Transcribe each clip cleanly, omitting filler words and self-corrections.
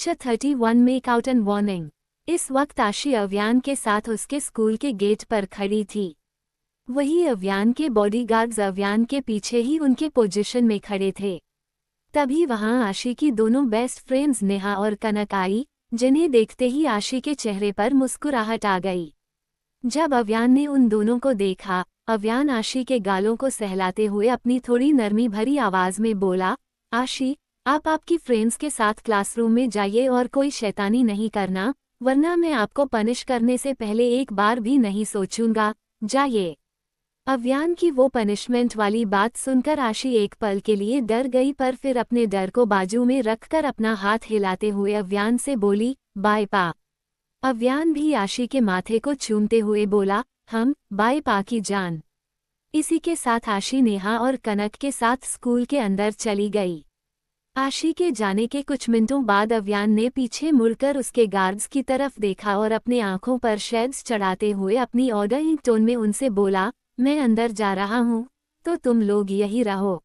Lecture 31 make-out and warning. इस वक्त आशी अव्यान के साथ उसके स्कूल के गेट पर खड़ी थी। वही अव्यान के बॉडीगार्ड्स अव्यान के पीछे ही उनके पोजीशन में खड़े थे। तभी वहां आशी की दोनों बेस्ट फ्रेंड्स नेहा और कनक आई, जिन्हें देखते ही आशी के चेहरे पर मुस्कुराहट आ गई। जब अव्यान ने उन दोनों को देखा, अव्यान आशी के गालों को सहलाते हुए अपनी थोड़ी नरमी भरी आवाज में बोला, आशी, आप आपकी फ्रेंड्स के साथ क्लासरूम में जाइए और कोई शैतानी नहीं करना, वरना मैं आपको पनिश करने से पहले एक बार भी नहीं सोचूंगा, जाइए। अव्यान की वो पनिशमेंट वाली बात सुनकर आशी एक पल के लिए डर गई, पर फिर अपने डर को बाजू में रखकर अपना हाथ हिलाते हुए अव्यान से बोली, बाय पा। अव्यान भी आशी के माथे को चूमते हुए बोला, बाय पा की जान। इसी के साथ आशी नेहा और कनक के साथ स्कूल के अंदर चली गई। आशी के जाने के कुछ मिनटों बाद अव्यान ने पीछे मुड़कर उसके गार्ड्स की तरफ देखा और अपने आंखों पर शेड्स चढ़ाते हुए अपनी ऑर्डरिंग टोन में उनसे बोला, मैं अंदर जा रहा हूँ, तो तुम लोग यही रहो।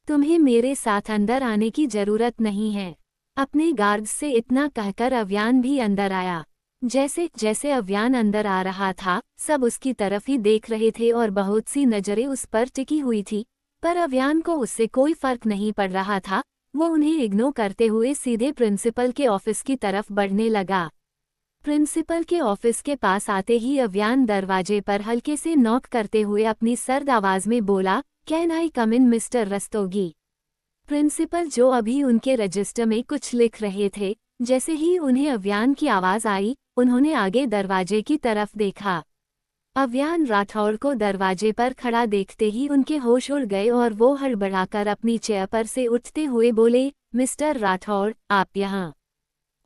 तुम्हें मेरे साथ अंदर आने की जरूरत नहीं है। अपने गार्ड्स से इतना कहकर अव्यान भी अंदर आया। जैसे जैसे अव्यान अंदर आ रहा था, सब उसकी तरफ ही देख रहे थे और बहुत सी नजरें उस पर टिकी हुई थी, पर अव्यान को उससे कोई फर्क नहीं पड़ रहा था। वो उन्हें इग्नोर करते हुए सीधे प्रिंसिपल के ऑफिस की तरफ बढ़ने लगा। प्रिंसिपल के ऑफिस के पास आते ही अव्यान दरवाजे पर हल्के से नॉक करते हुए अपनी सर्द आवाज में बोला, can I come in mister Rastogi. Principal, जो अभी उनके रजिस्टर में कुछ लिख रहे थे, जैसे ही उन्हें अव्यान की आवाज आई, उन्होंने आगे दरवाजे की तरफ देखा। अव्यान राठौड़ को दरवाजे पर खड़ा देखते ही उनके होश उड़ गए और वो हड़बड़ाकर अपनी चेयर पर से उठते हुए बोले, मिस्टर राठौड़, आप यहाँ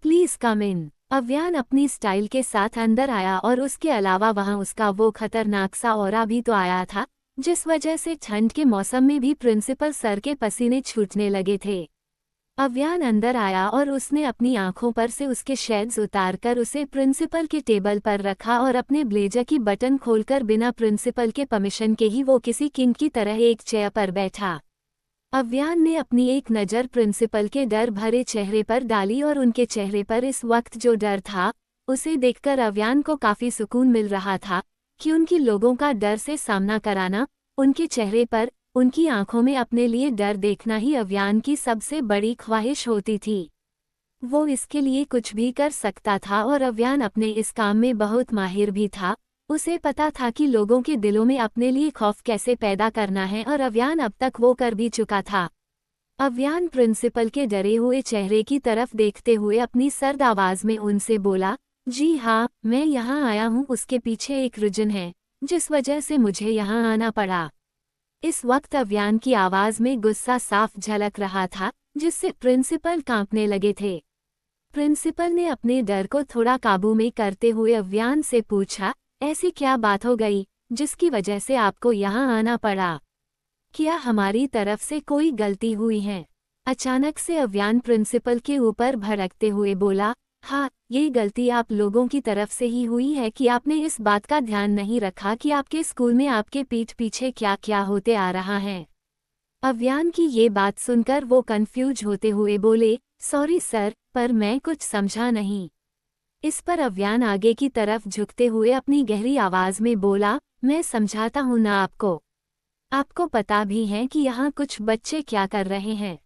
प्लीज कम इन। अव्यान अपनी स्टाइल के साथ अंदर आया और उसके अलावा वहाँ उसका वो खतरनाक सा ऑरा भी तो आया था, जिस वजह से ठंड के मौसम में भी प्रिंसिपल सर के पसीने छूटने लगे थे। अव्यान अंदर आया और उसने अपनी आंखों पर से उसके शेड्स उतारकर उसे प्रिंसिपल के टेबल पर रखा और अपने ब्लेजर की बटन खोलकर बिना प्रिंसिपल के परमिशन के ही वो किसी किंग की तरह एक चेयर पर बैठा। अव्यान ने अपनी एक नज़र प्रिंसिपल के डर भरे चेहरे पर डाली और उनके चेहरे पर इस वक्त जो डर था, उसे देखकर अव्यान को काफी सुकून मिल रहा था कि उनकी लोगों का डर से सामना कराना, उनके चेहरे पर, उनकी आंखों में अपने लिए डर देखना ही अव्यान की सबसे बड़ी ख्वाहिश होती थी। वो इसके लिए कुछ भी कर सकता था और अव्यान अपने इस काम में बहुत माहिर भी था। उसे पता था कि लोगों के दिलों में अपने लिए खौफ कैसे पैदा करना है और अव्यान अब तक वो कर भी चुका था। अव्यान प्रिंसिपल के डरे हुए चेहरे की तरफ देखते हुए अपनी सर्द आवाज में उनसे बोला, जी हाँ, मैं यहाँ आया हूँ, उसके पीछे एक रीजन है जिस वजह से मुझे यहाँ आना पड़ा। इस वक्त अव्यान की आवाज में गुस्सा साफ झलक रहा था, जिससे प्रिंसिपल कांपने लगे थे। प्रिंसिपल ने अपने डर को थोड़ा काबू में करते हुए अव्यान से पूछा, ऐसी क्या बात हो गई जिसकी वजह से आपको यहाँ आना पड़ा? क्या हमारी तरफ से कोई गलती हुई है? अचानक से अव्यान प्रिंसिपल के ऊपर भड़कते हुए बोला, हाँ, ये गलती आप लोगों की तरफ से ही हुई है कि आपने इस बात का ध्यान नहीं रखा कि आपके स्कूल में आपके पीठ पीछे क्या क्या होते आ रहा है। अव्यान की ये बात सुनकर वो कंफ्यूज होते हुए बोले, सॉरी सर, पर मैं कुछ समझा नहीं। इस पर अव्यान आगे की तरफ झुकते हुए अपनी गहरी आवाज में बोला, मैं समझाता हूँ ना आपको। आपको पता भी है कि यहाँ कुछ बच्चे क्या कर रहे हैं?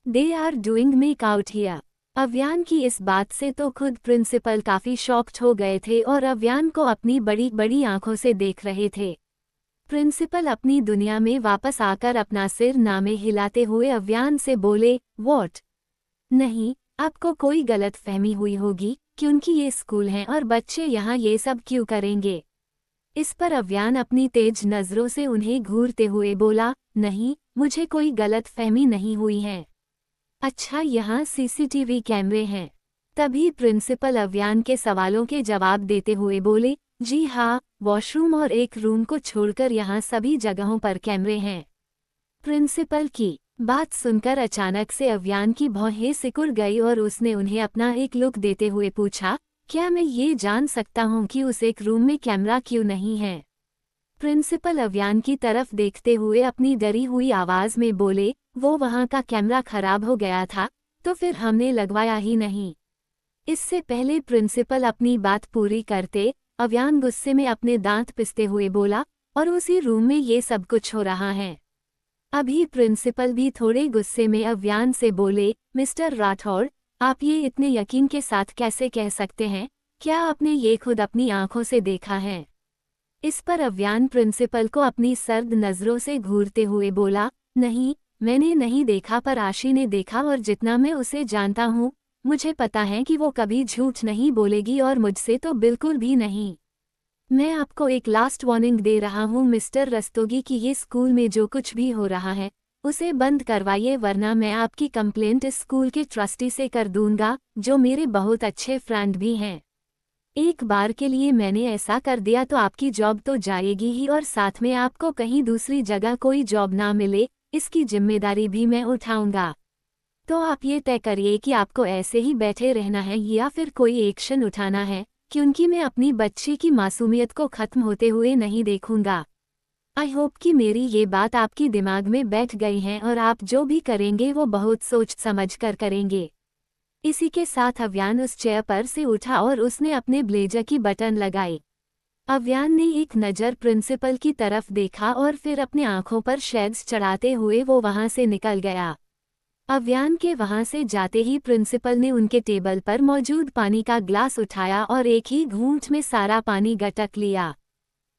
They are doing make out here. Avyaan की इस बात से तो खुद प्रिंसिपल काफी शॉक्ड हो गए थे और अव्यान को अपनी बड़ी बड़ी आंखों से देख रहे थे। प्रिंसिपल अपनी दुनिया में वापस आकर अपना सिर नामे हिलाते हुए अव्यान से बोले, व्हाट? नहीं, आपको कोई गलत फहमी हुई होगी, क्योंकि ये स्कूल हैं और बच्चे यहाँ ये सब क्यों करेंगे? इस पर अव्यान अपनी तेज नजरों से उन्हें घूरते हुए बोला, नहीं, मुझे कोई गलत फहमी नहीं हुई है। अच्छा, यहाँ सीसीटीवी कैमरे हैं? तभी प्रिंसिपल अव्यान के सवालों के जवाब देते हुए बोले, जी हाँ, वॉशरूम और एक रूम को छोड़कर यहाँ सभी जगहों पर कैमरे हैं। प्रिंसिपल की बात सुनकर अचानक से अव्यान की भौहें सिकुड़ गई और उसने उन्हें अपना एक लुक देते हुए पूछा, क्या मैं ये जान सकता हूँ कि उस एक रूम में कैमरा क्यों नहीं है? प्रिंसिपल अव्यान की तरफ देखते हुए अपनी डरी हुई आवाज में बोले, वो वहाँ का कैमरा खराब हो गया था, तो फिर हमने लगवाया ही नहीं। इससे पहले प्रिंसिपल अपनी बात पूरी करते, अव्यान गुस्से में अपने दांत पिसते हुए बोला, और उसी रूम में ये सब कुछ हो रहा है। अभी प्रिंसिपल भी थोड़े गुस्से में अव्यान से बोले, मिस्टर राठौड़, आप ये इतने यकीन के साथ कैसे कह सकते हैं? क्या आपने ये खुद अपनी आंखों से देखा है? इस पर अव्यान प्रिंसिपल को अपनी सर्द नजरों से घूरते हुए बोला, नहीं, मैंने नहीं देखा, पर आशी ने देखा, और जितना मैं उसे जानता हूँ, मुझे पता है कि वो कभी झूठ नहीं बोलेगी, और मुझसे तो बिल्कुल भी नहीं। मैं आपको एक लास्ट वार्निंग दे रहा हूँ मिस्टर रस्तोगी कि ये स्कूल में जो कुछ भी हो रहा है उसे बंद करवाइए, वरना मैं आपकी कंप्लेंट इस स्कूल के ट्रस्टी से कर दूंगा, जो मेरे बहुत अच्छे फ्रेंड भी हैं। एक बार के लिए मैंने ऐसा कर दिया तो आपकी जॉब तो जाएगी ही, और साथ में आपको कहीं दूसरी जगह कोई जॉब ना मिले, इसकी जिम्मेदारी भी मैं उठाऊंगा। तो आप ये तय करिए कि आपको ऐसे ही बैठे रहना है या फिर कोई एक्शन उठाना है, क्योंकि मैं अपनी बच्ची की मासूमियत को खत्म होते हुए नहीं देखूंगा। आई होप कि मेरी ये बात आपकी दिमाग में बैठ गई है और आप जो भी करेंगे वो बहुत सोच समझ कर करेंगे। इसी के साथ अव्यान उस चेयर पर से उठा और उसने अपने ब्लेजर की बटन लगाई। अव्यान ने एक नज़र प्रिंसिपल की तरफ देखा और फिर अपने आंखों पर शेड्स चढ़ाते हुए वो वहां से निकल गया। अव्यान के वहां से जाते ही प्रिंसिपल ने उनके टेबल पर मौजूद पानी का ग्लास उठाया और एक ही घूंट में सारा पानी गटक लिया।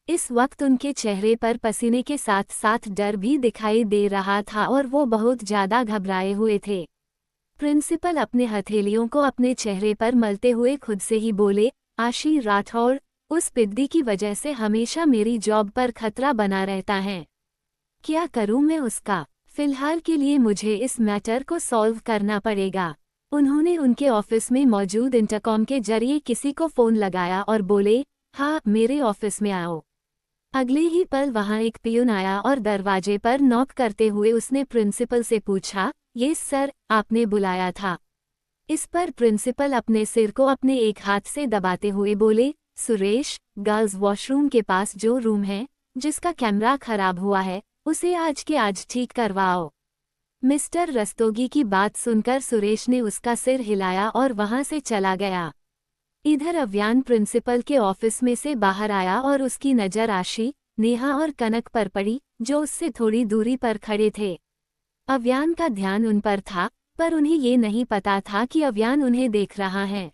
इस वक्त उनके चेहरे पर पसीने के साथ साथ डर भी दिखाई दे रहा था और वो बहुत ज्यादा घबराए हुए थे। प्रिंसिपल अपने हथेलियों को अपने चेहरे पर मलते हुए खुद से ही बोले, आशी राठौड़, उस पिद्दी की वजह से हमेशा मेरी जॉब पर खतरा बना रहता है। क्या करूं मैं उसका? फिलहाल के लिए मुझे इस मैटर को सॉल्व करना पड़ेगा। उन्होंने उनके ऑफिस में मौजूद इंटरकॉम के जरिए किसी को फोन लगाया और बोले, हाँ, मेरे ऑफिस में आओ। अगले ही पल वहां एक पियून आया और दरवाजे पर नॉक करते हुए उसने प्रिंसिपल से पूछा, ये सर, आपने बुलाया था? इस पर प्रिंसिपल अपने सिर को अपने एक हाथ से दबाते हुए बोले, सुरेश, गर्ल्स वॉशरूम के पास जो रूम है, जिसका कैमरा खराब हुआ है, उसे आज के आज ठीक करवाओ। मिस्टर रस्तोगी की बात सुनकर सुरेश ने उसका सिर हिलाया और वहां से चला गया। इधर अव्यान प्रिंसिपल के ऑफिस में से बाहर आया और उसकी नज़र आशी, नेहा और कनक पर पड़ी, जो उससे थोड़ी दूरी पर खड़े थे। अव्यान का ध्यान उन पर था, पर उन्हें ये नहीं पता था कि अव्यान उन्हें देख रहा है।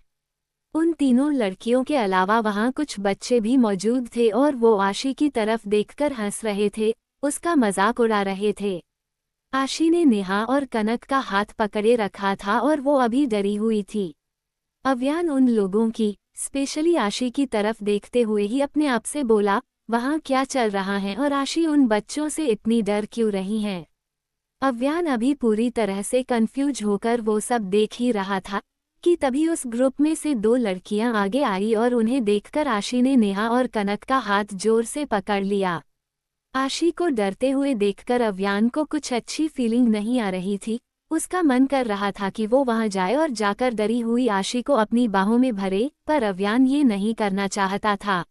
उन तीनों लड़कियों के अलावा वहां कुछ बच्चे भी मौजूद थे और वो आशी की तरफ देखकर हंस रहे थे, उसका मजाक उड़ा रहे थे। आशी ने नेहा और कनक का हाथ पकड़े रखा था और वो अभी डरी हुई थी। अव्यान उन लोगों की, स्पेशली आशी की तरफ देखते हुए ही अपने आप से बोला, वहां क्या चल रहा है और आशी उन बच्चों से इतनी डर क्यों रही हैं? अव्यान अभी पूरी तरह से कंफ्यूज होकर वो सब देख ही रहा था कि तभी उस ग्रुप में से दो लड़कियां आगे आई और उन्हें देखकर आशी ने नेहा और कनक का हाथ जोर से पकड़ लिया। आशी को डरते हुए देखकर अव्यान को कुछ अच्छी फीलिंग नहीं आ रही थी। उसका मन कर रहा था कि वो वहां जाए और जाकर डरी हुई आशी को अपनी बाहों में भरे, पर अव्यान ये नहीं करना चाहता था।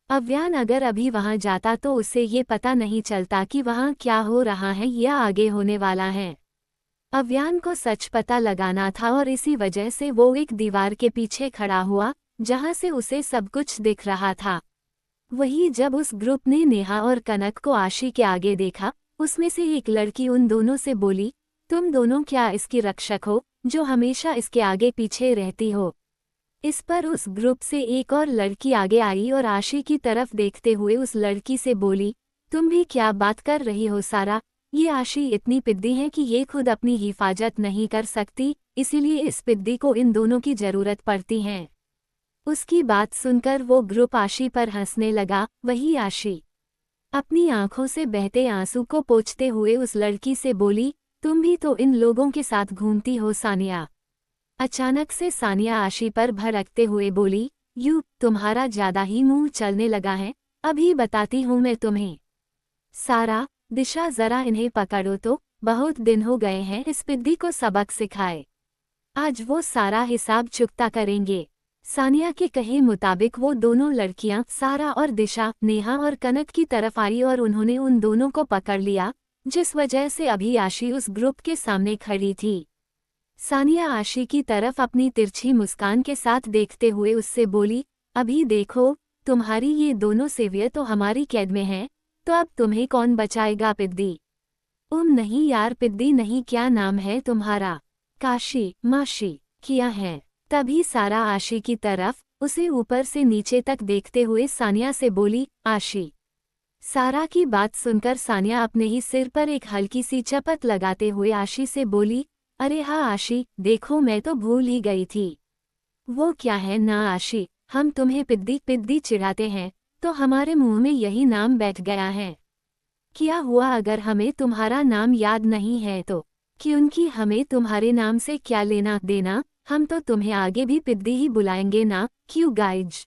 अव्यान अगर अभी वहां जाता तो उसे ये पता नहीं चलता कि वहां क्या हो रहा है या आगे होने वाला है। अव्यान को सच पता लगाना था और इसी वजह से वो एक दीवार के पीछे खड़ा हुआ, जहां से उसे सब कुछ दिख रहा था। वही जब उस ग्रुप ने नेहा और कनक को आशी के आगे देखा, उसमें से एक लड़की उन दोनों से बोली, तुम दोनों क्या इसकी रक्षक हो, जो हमेशा इसके आगे पीछे रहती हो? इस पर उस ग्रुप से एक और लड़की आगे आई और आशी की तरफ देखते हुए उस लड़की से बोली, तुम भी क्या बात कर रही हो सारा? ये आशी इतनी पिद्दी है कि ये खुद अपनी हिफाजत नहीं कर सकती, इसीलिए इस पिद्दी को इन दोनों की जरूरत पड़ती है। उसकी बात सुनकर वो ग्रुप आशी पर हंसने लगा। वही आशी अपनी आंखों से बहते आंसू को पोंछते हुए उस लड़की से बोली, तुम भी तो इन लोगों के साथ घूमती हो सानिया। अचानक से सानिया आशी पर भड़कते हुए बोली, तुम्हारा ज्यादा ही मुंह चलने लगा है, अभी बताती हूँ मैं तुम्हें। सारा, दिशा, जरा इन्हें पकड़ो तो, बहुत दिन हो गए हैं इस पिद्दी को सबक सिखाए। आज वो सारा हिसाब चुकता करेंगे। सानिया के कहे मुताबिक वो दोनों लड़कियां, सारा और दिशा, नेहा और कनक की तरफ आई और उन्होंने उन दोनों को पकड़ लिया, जिस वजह से अभी आशी उस ग्रुप के सामने खड़ी थी। सानिया आशी की तरफ अपनी तिरछी मुस्कान के साथ देखते हुए उससे बोली, अभी देखो, तुम्हारी ये दोनों सेवियर तो हमारी कैद में हैं, तो अब तुम्हें कौन बचाएगा पिद्दी? नहीं यार पिद्दी नहीं, क्या नाम है तुम्हारा? काशी, माशी, किया है। तभी सारा आशी की तरफ उसे ऊपर से नीचे तक देखते हुए सानिया से बोली, आशी। सारा की बात सुनकर सानिया अपने ही सिर पर एक हल्की सी चपत लगाते हुए आशी से बोली, अरे हाँ आशी, देखो मैं तो भूल ही गई थी। वो क्या है ना आशी, हम तुम्हें पिद्दी पिद्दी चिढ़ाते हैं, तो हमारे मुंह में यही नाम बैठ गया है। क्या हुआ अगर हमें तुम्हारा नाम याद नहीं है तो? क्योंकि हमें तुम्हारे नाम से क्या लेना देना, हम तो तुम्हें आगे भी पिद्दी ही बुलाएंगे ना, क्यों गाइज?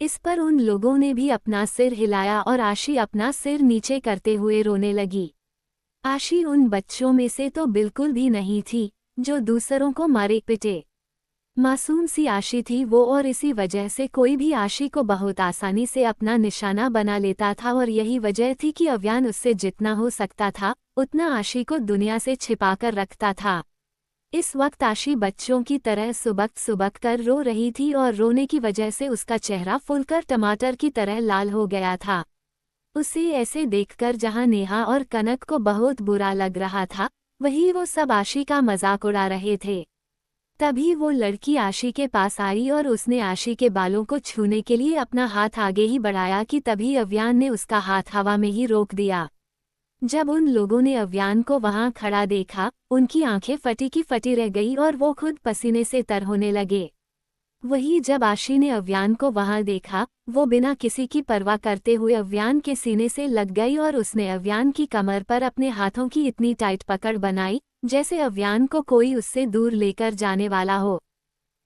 इस पर उन लोगों ने भी अपना सिर हिलाया और आशी अपना सिर नीचे करते हुए रोने लगी। आशी उन बच्चों में से तो बिल्कुल भी नहीं थी जो दूसरों को मारे पिटे। मासूम सी आशी थी वो, और इसी वजह से कोई भी आशी को बहुत आसानी से अपना निशाना बना लेता था, और यही वजह थी कि अव्यान उससे जितना हो सकता था उतना आशी को दुनिया से छिपाकर रखता था। इस वक्त आशी बच्चों की तरह सुबक सुबक कर रो रही थी, और रोने की वजह से उसका चेहरा फूलकर टमाटर की तरह लाल हो गया था। उसे ऐसे देखकर जहां नेहा और कनक को बहुत बुरा लग रहा था, वहीं वो सब आशी का मजाक उड़ा रहे थे। तभी वो लड़की आशी के पास आई और उसने आशी के बालों को छूने के लिए अपना हाथ आगे ही बढ़ाया कि तभी अव्यान ने उसका हाथ हवा में ही रोक दिया। जब उन लोगों ने अव्यान को वहां खड़ा देखा, उनकी आंखें फटी की फटी रह गई और वो खुद पसीने से तर होने लगे। वही जब आशी ने अव्यान को वहां देखा, वो बिना किसी की परवाह करते हुए अव्यान के सीने से लग गई और उसने अव्यान की कमर पर अपने हाथों की इतनी टाइट पकड़ बनाई जैसे अव्यान को कोई उससे दूर लेकर जाने वाला हो।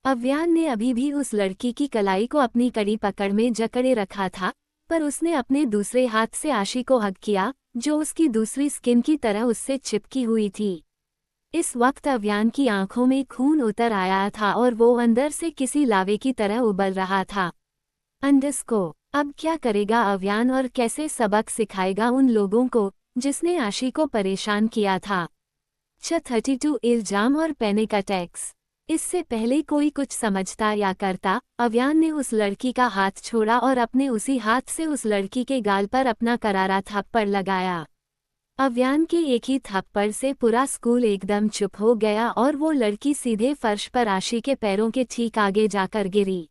अव्यान ने अभी भी उस लड़की की कलाई को अपनी कड़ी पकड़ में जकड़े रखा था, पर उसने अपने दूसरे हाथ से आशी को हग किया, जो उसकी दूसरी स्किन की तरह उससे चिपकी हुई थी। इस वक्त अव्यान की आंखों में खून उतर आया था और वो अंदर से किसी लावे की तरह उबल रहा था। अंडस्को, अब क्या करेगा अव्यान और कैसे सबक सिखाएगा उन लोगों को जिसने आशी को परेशान किया था? 32 इल्जाम और पैनिक अटैक्स। इससे पहले कोई कुछ समझता या करता, अव्यान ने उस लड़की का हाथ छोड़ा और अपने उसी हाथ से उस लड़की के गाल पर अपना करारा थप्पड़ लगाया। अव्यान के एक ही थप्पड़ से पूरा स्कूल एकदम चुप हो गया और वो लड़की सीधे फर्श पर आशी के पैरों के ठीक आगे जाकर गिरी।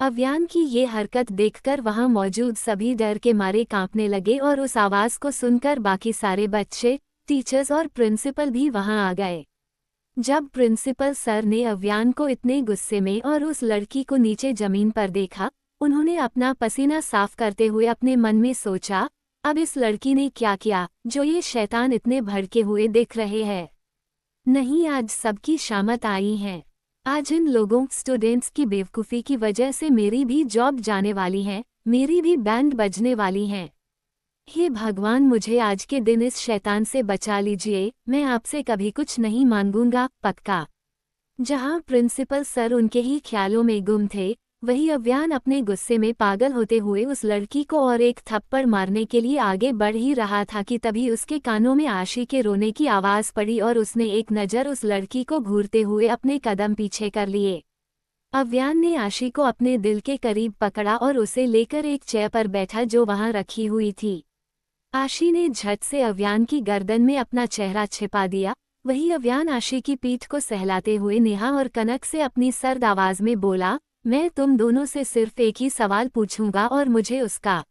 अव्यान की ये हरकत देखकर वहां मौजूद सभी डर के मारे कांपने लगे और उस आवाज को सुनकर बाकी सारे बच्चे, टीचर्स और प्रिंसिपल भी वहां आ गए। जब प्रिंसिपल सर ने अव्यान को इतने गुस्से में और उस लड़की को नीचे जमीन पर देखा, उन्होंने अपना पसीना साफ करते हुए अपने मन में सोचा, अब इस लड़की ने क्या किया जो ये शैतान इतने भड़के हुए दिख रहे हैं? नहीं, आज सबकी शामत आई है। आज इन लोगों स्टूडेंट्स की बेवकूफ़ी की वजह से मेरी भी जॉब जाने वाली है, मेरी भी बैंड बजने वाली है। हे भगवान, मुझे आज के दिन इस शैतान से बचा लीजिए, मैं आपसे कभी कुछ नहीं मांगूंगा, पक्का। जहां प्रिंसिपल सर उनके ही ख्यालों में गुम थे, वही अव्यान अपने गुस्से में पागल होते हुए उस लड़की को और एक थप्पड़ मारने के लिए आगे बढ़ ही रहा था कि तभी उसके कानों में आशी के रोने की आवाज़ पड़ी और उसने एक नज़र उस लड़की को घूरते हुए अपने कदम पीछे कर लिए। अव्यान ने आशी को अपने दिल के करीब पकड़ा और उसे लेकर एक चेयर पर बैठा जो वहां रखी हुई थी। आशी ने झट से अव्यान की गर्दन में अपना चेहरा छिपा दिया। वही अव्यान आशी की पीठ को सहलाते हुए नेहा और कनक से अपनी सर्द आवाज में बोला, मैं तुम दोनों से सिर्फ एक ही सवाल पूछूंगा और मुझे उसका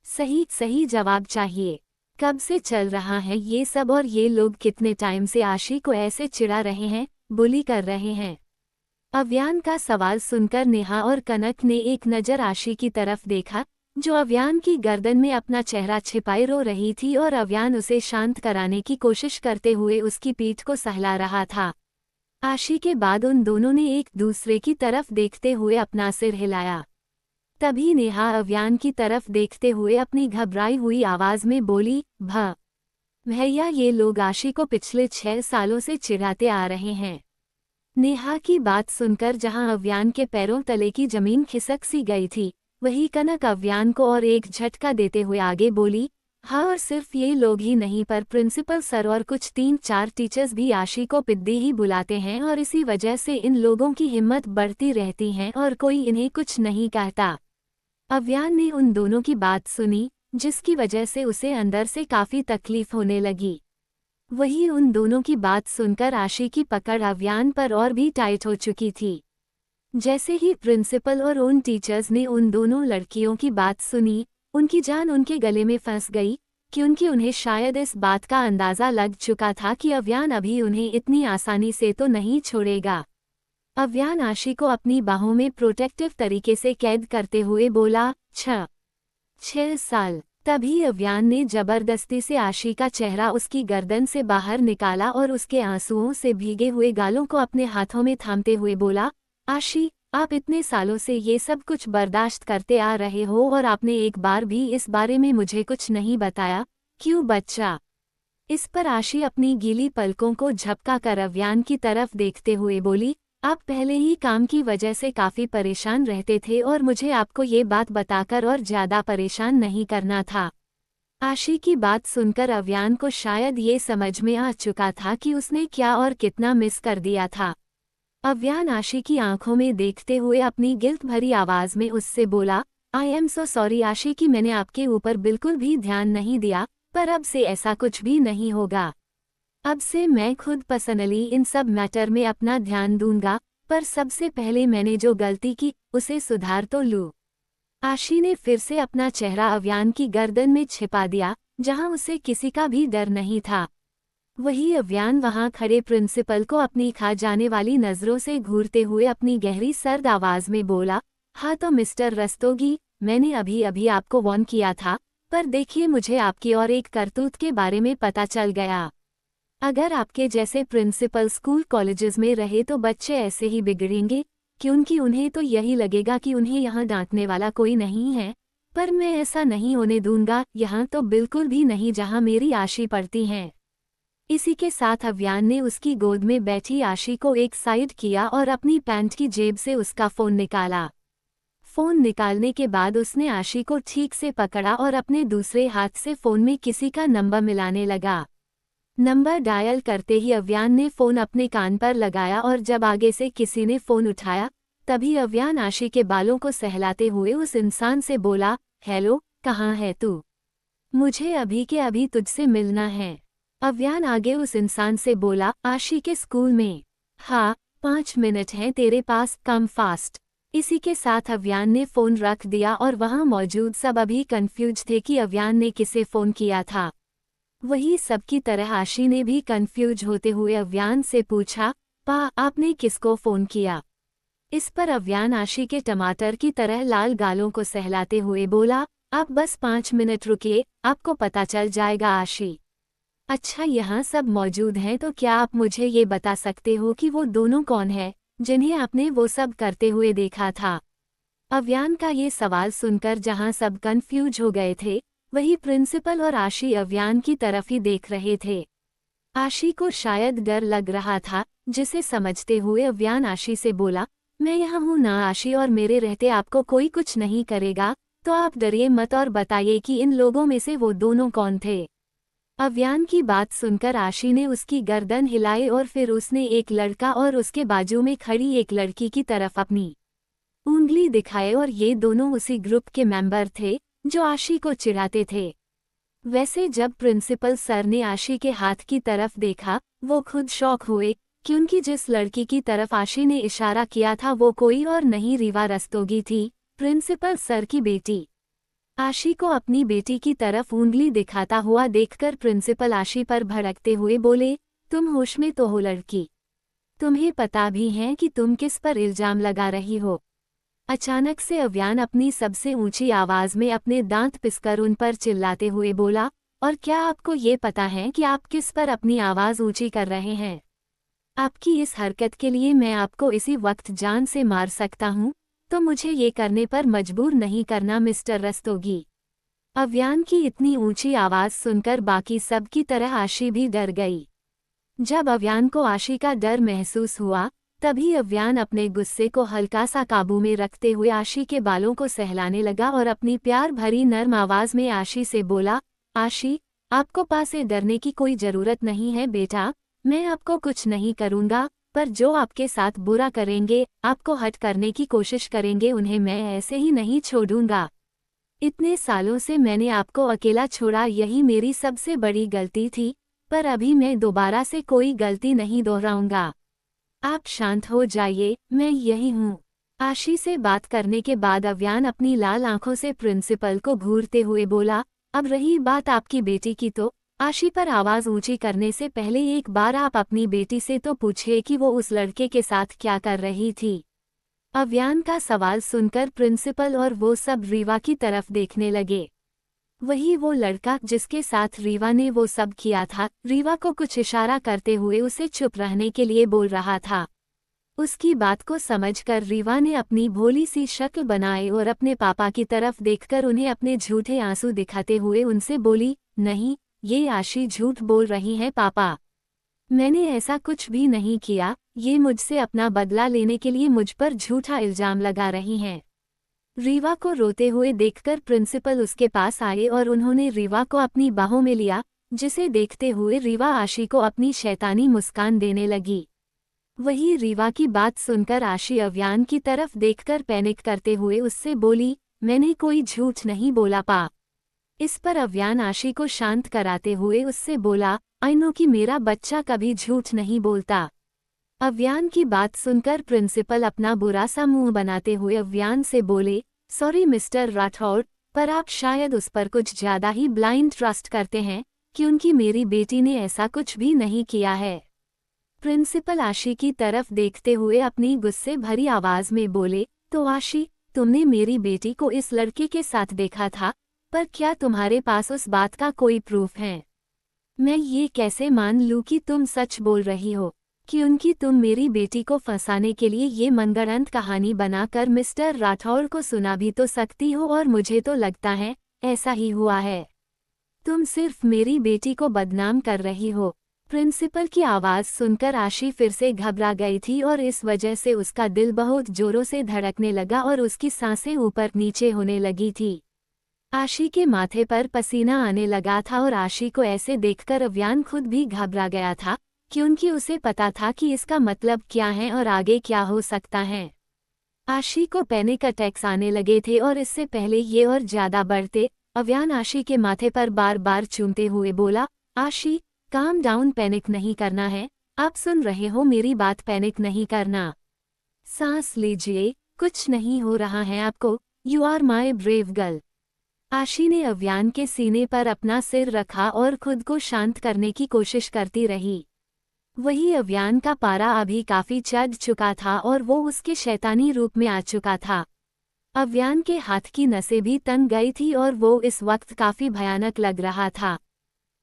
सही सही जवाब चाहिए। कब से चल रहा है ये सब और ये लोग कितने टाइम से आशी को ऐसे चिढ़ा रहे हैं, बुली कर रहे हैं? अव्यान का सवाल सुनकर नेहा और कनक ने एक नज़र आशी की तरफ देखा, जो अव्यान की गर्दन में अपना चेहरा छिपाए रो रही थी और अव्यान उसे शांत कराने की कोशिश करते हुए उसकी पीठ को सहला रहा था। आशी के बाद उन दोनों ने एक दूसरे की तरफ देखते हुए अपना सिर हिलाया। तभी नेहा अव्यान की तरफ देखते हुए अपनी घबराई हुई आवाज में बोली, भैया, ये लोग आशी को पिछले 6 सालों से चिढ़ाते आ रहे हैं। नेहा की बात सुनकर जहां अव्यान के पैरों तले की जमीन खिसक सी गई थी, वही कनक अव्यान को और एक झटका देते हुए आगे बोली, हाँ, और सिर्फ ये लोग ही नहीं पर प्रिंसिपल सर और कुछ 3-4 टीचर्स भी आशी को पिद्दी ही बुलाते हैं और इसी वजह से इन लोगों की हिम्मत बढ़ती रहती है और कोई इन्हें कुछ नहीं कहता। अव्यान ने उन दोनों की बात सुनी, जिसकी वजह से उसे अंदर से काफी तकलीफ होने लगी। वही उन दोनों की बात सुनकर आशी की पकड़ अव्यान पर और भी टाइट हो चुकी थी। जैसे ही प्रिंसिपल और उन टीचर्स ने उन दोनों लड़कियों की बात सुनी, उनकी जान उनके गले में फंस गई, क्योंकि उन्हें शायद इस बात का अंदाजा लग चुका था कि अव्यान अभी उन्हें इतनी आसानी से तो नहीं छोड़ेगा। अव्यान आशी को अपनी बाहों में प्रोटेक्टिव तरीके से कैद करते हुए बोला, 6 साल। तभी अव्यान ने जबरदस्ती से आशी का चेहरा उसकी गर्दन से बाहर निकाला और उसके आंसुओं से भीगे हुए गालों को अपने हाथों में थामते हुए बोला, आशी, आप इतने सालों से ये सब कुछ बर्दाश्त करते आ रहे हो और आपने एक बार भी इस बारे में मुझे कुछ नहीं बताया, क्यों बच्चा? इस पर आशी अपनी गीली पलकों को झपका कर अव्यान की तरफ देखते हुए बोली, आप पहले ही काम की वजह से काफी परेशान रहते थे और मुझे आपको ये बात बताकर और ज्यादा परेशान नहीं करना था। आशी की बात सुनकर अव्यान को शायद ये समझ में आ चुका था कि उसने क्या और कितना मिस कर दिया था। अव्यान आशी की आंखों में देखते हुए अपनी गिल्ट भरी आवाज में उससे बोला, आई एम सो सॉरी आशी कि मैंने आपके ऊपर बिल्कुल भी ध्यान नहीं दिया, पर अब से ऐसा कुछ भी नहीं होगा। अब से मैं खुद पर्सनली इन सब मैटर में अपना ध्यान दूंगा, पर सबसे पहले मैंने जो गलती की उसे सुधार तो लूं। आशी ने फिर से अपना चेहरा अव्यान की गर्दन में छिपा दिया, जहां उसे किसी का भी डर नहीं था। वही अव्यान वहां खड़े प्रिंसिपल को अपनी खा जाने वाली नजरों से घूरते हुए अपनी गहरी सर्द आवाज में बोला, हाँ तो मिस्टर रस्तोगी, मैंने अभी अभी आपको वार्न किया था, पर देखिए मुझे आपकी और एक करतूत के बारे में पता चल गया। अगर आपके जैसे प्रिंसिपल स्कूल कॉलेजेस में रहे तो बच्चे ऐसे ही बिगड़ेंगे, क्योंकि उन्हें तो यही लगेगा कि उन्हें यहाँ डांटने वाला कोई नहीं है, पर मैं ऐसा नहीं होने दूंगा, यहाँ तो बिल्कुल भी नहीं जहाँ मेरी आशी पड़ती हैं। इसी के साथ अव्यान ने उसकी गोद में बैठी आशी को एक साइड किया और अपनी पैंट की जेब से उसका फोन निकाला। फोन निकालने के बाद उसने आशी को ठीक से पकड़ा और अपने दूसरे हाथ से फोन में किसी का नंबर मिलाने लगा। नंबर डायल करते ही अव्यान ने फोन अपने कान पर लगाया और जब आगे से किसी ने फोन उठाया, तभी अव्यान आशी के बालों को सहलाते हुए उस इंसान से बोला, हेलो, कहाँ है तू? मुझे अभी के अभी तुझसे मिलना है। अव्यान आगे उस इंसान से बोला, आशी के स्कूल में। हाँ, 5 मिनट हैं तेरे पास, कम फास्ट। इसी के साथ अव्यान ने फोन रख दिया और वहां मौजूद सब अभी कंफ्यूज थे कि अव्यान ने किसे फोन किया था। वही सबकी तरह आशी ने भी कंफ्यूज होते हुए अव्यान से पूछा, पा आपने किसको फोन किया? इस पर अव्यान आशी के टमाटर की तरह लाल गालों को सहलाते हुए बोला, आप बस 5 मिनट रुकिए, आपको पता चल जाएगा आशी। अच्छा, यहाँ सब मौजूद हैं तो क्या आप मुझे ये बता सकते हो कि वो दोनों कौन है जिन्हें आपने वो सब करते हुए देखा था? अव्यान का ये सवाल सुनकर जहाँ सब कंफ्यूज हो गए थे, वही प्रिंसिपल और आशी अव्यान की तरफ ही देख रहे थे। आशी को शायद डर लग रहा था, जिसे समझते हुए अव्यान आशी से बोला, मैं यहाँ हूँ ना आशी, और मेरे रहते आपको कोई कुछ नहीं करेगा, तो आप डरिए मत और बताइए कि इन लोगों में से वो दोनों कौन थे। अव्यान की बात सुनकर आशी ने उसकी गर्दन हिलाई और फिर उसने एक लड़का और उसके बाजू में खड़ी एक लड़की की तरफ अपनी उंगली दिखाए और ये दोनों उसी ग्रुप के मेंबर थे जो आशी को चिढ़ाते थे। वैसे जब प्रिंसिपल सर ने आशी के हाथ की तरफ देखा, वो खुद शॉक हुए, क्योंकि जिस लड़की की तरफ आशी ने इशारा किया था वो कोई और नहीं रीवा रस्तोगी थी, प्रिंसिपल सर की बेटी। आशी को अपनी बेटी की तरफ उंगली दिखाता हुआ देखकर प्रिंसिपल आशी पर भड़कते हुए बोले, तुम होश में तो हो लड़की? तुम्हें पता भी है कि तुम किस पर इल्जाम लगा रही हो? अचानक से अव्यान अपनी सबसे ऊंची आवाज में अपने दांत पिसकर उन पर चिल्लाते हुए बोला, और क्या आपको ये पता है कि आप किस पर अपनी आवाज ऊंची कर रहे हैं? आपकी इस हरकत के लिए मैं आपको इसी वक्त जान से मार सकता हूँ, तो मुझे ये करने पर मजबूर नहीं करना मिस्टर रस्तोगी। अव्यान की इतनी ऊंची आवाज सुनकर बाकी सब की तरह आशी भी डर गई। जब अव्यान को आशी का डर महसूस हुआ, तभी अव्यान अपने गुस्से को हल्का सा काबू में रखते हुए आशी के बालों को सहलाने लगा और अपनी प्यार भरी नर्म आवाज में आशी से बोला, आशी, आपको पास से डरने की कोई जरूरत नहीं है बेटा, मैं आपको कुछ नहीं करूँगा, पर जो आपके साथ बुरा करेंगे, आपको हर्ट करने की कोशिश करेंगे, उन्हें मैं ऐसे ही नहीं छोड़ूंगा। इतने सालों से मैंने आपको अकेला छोड़ा, यही मेरी सबसे बड़ी गलती थी, पर अभी मैं दोबारा से कोई गलती नहीं दोहराऊंगा। आप शांत हो जाइए, मैं यही हूँ। आशी से बात करने के बाद अव्यान अपनी लाल आंखों से प्रिंसिपल को घूरते हुए बोला, अब रही बात आपकी बेटी की, तो आशी पर आवाज ऊंची करने से पहले एक बार आप अपनी बेटी से तो पूछिए कि वो उस लड़के के साथ क्या कर रही थी। अव्यान का सवाल सुनकर प्रिंसिपल और वो सब रीवा की तरफ देखने लगे। वही वो लड़का जिसके साथ रीवा ने वो सब किया था, रीवा को कुछ इशारा करते हुए उसे चुप रहने के लिए बोल रहा था। उसकी बात को समझकर रीवा ने अपनी भोली सी शक्ल बनाई और अपने पापा की तरफ देखकर उन्हें अपने झूठे आंसू दिखाते हुए उनसे बोली, नहीं, ये आशी झूठ बोल रही है पापा। मैंने ऐसा कुछ भी नहीं किया, ये मुझसे अपना बदला लेने के लिए मुझ पर झूठा इल्जाम लगा रही हैं। रीवा को रोते हुए देखकर प्रिंसिपल उसके पास आए और उन्होंने रीवा को अपनी बाहों में लिया, जिसे देखते हुए रीवा आशी को अपनी शैतानी मुस्कान देने लगी। वही रीवा की बात सुनकर आशी अव्यान की तरफ देखकर पैनिक करते हुए उससे बोली, मैंने कोई झूठ नहीं बोला पा। इस पर अव्यान आशी को शांत कराते हुए उससे बोला, आई नो कि मेरा बच्चा कभी झूठ नहीं बोलता। अव्यान की बात सुनकर प्रिंसिपल अपना बुरा सा मुंह बनाते हुए अव्यान से बोले, सॉरी मिस्टर राठौड़, पर आप शायद उस पर कुछ ज्यादा ही ब्लाइंड ट्रस्ट करते हैं, क्योंकि मेरी बेटी ने ऐसा कुछ भी नहीं किया है। प्रिंसिपल आशी की तरफ देखते हुए अपनी गुस्से भरी आवाज में बोले, तो आशी, तुमने मेरी बेटी को इस लड़के के साथ देखा था, पर क्या तुम्हारे पास उस बात का कोई प्रूफ है? मैं ये कैसे मान लूं कि तुम सच बोल रही हो, क्योंकि तुम मेरी बेटी को फंसाने के लिए ये मनगढ़ंत कहानी बनाकर मिस्टर राठौड़ को सुना भी तो सकती हो, और मुझे तो लगता है ऐसा ही हुआ है। तुम सिर्फ मेरी बेटी को बदनाम कर रही हो। प्रिंसिपल की आवाज़ सुनकर आशी फिर से घबरा गई थी और इस वजह से उसका दिल बहुत जोरों से धड़कने लगा और उसकी सांसें ऊपर नीचे होने लगी थी। आशी के माथे पर पसीना आने लगा था और आशी को ऐसे देखकर अव्यान खुद भी घबरा गया था, क्योंकि उसे पता था कि इसका मतलब क्या है और आगे क्या हो सकता है। आशी को पैनिक अटैक्स आने लगे थे और इससे पहले ये और ज्यादा बढ़ते। अव्यान आशी के माथे पर बार बार चूमते हुए बोला, आशी, काम डाउन, पैनिक नहीं करना है, आप सुन रहे हो मेरी बात, पैनिक नहीं करना। सांस लीजिए, कुछ नहीं हो रहा है आपको, you are my brave girl. Aashi ने अव्यान के सीने पर अपना सिर रखा और खुद को शांत करने की कोशिश करती रही। वही अव्यान का पारा अभी काफी चढ़ चुका था और वो उसके शैतानी रूप में आ चुका था। अव्यान के हाथ की नसें भी तन गई थी और वो इस वक्त काफी भयानक लग रहा था।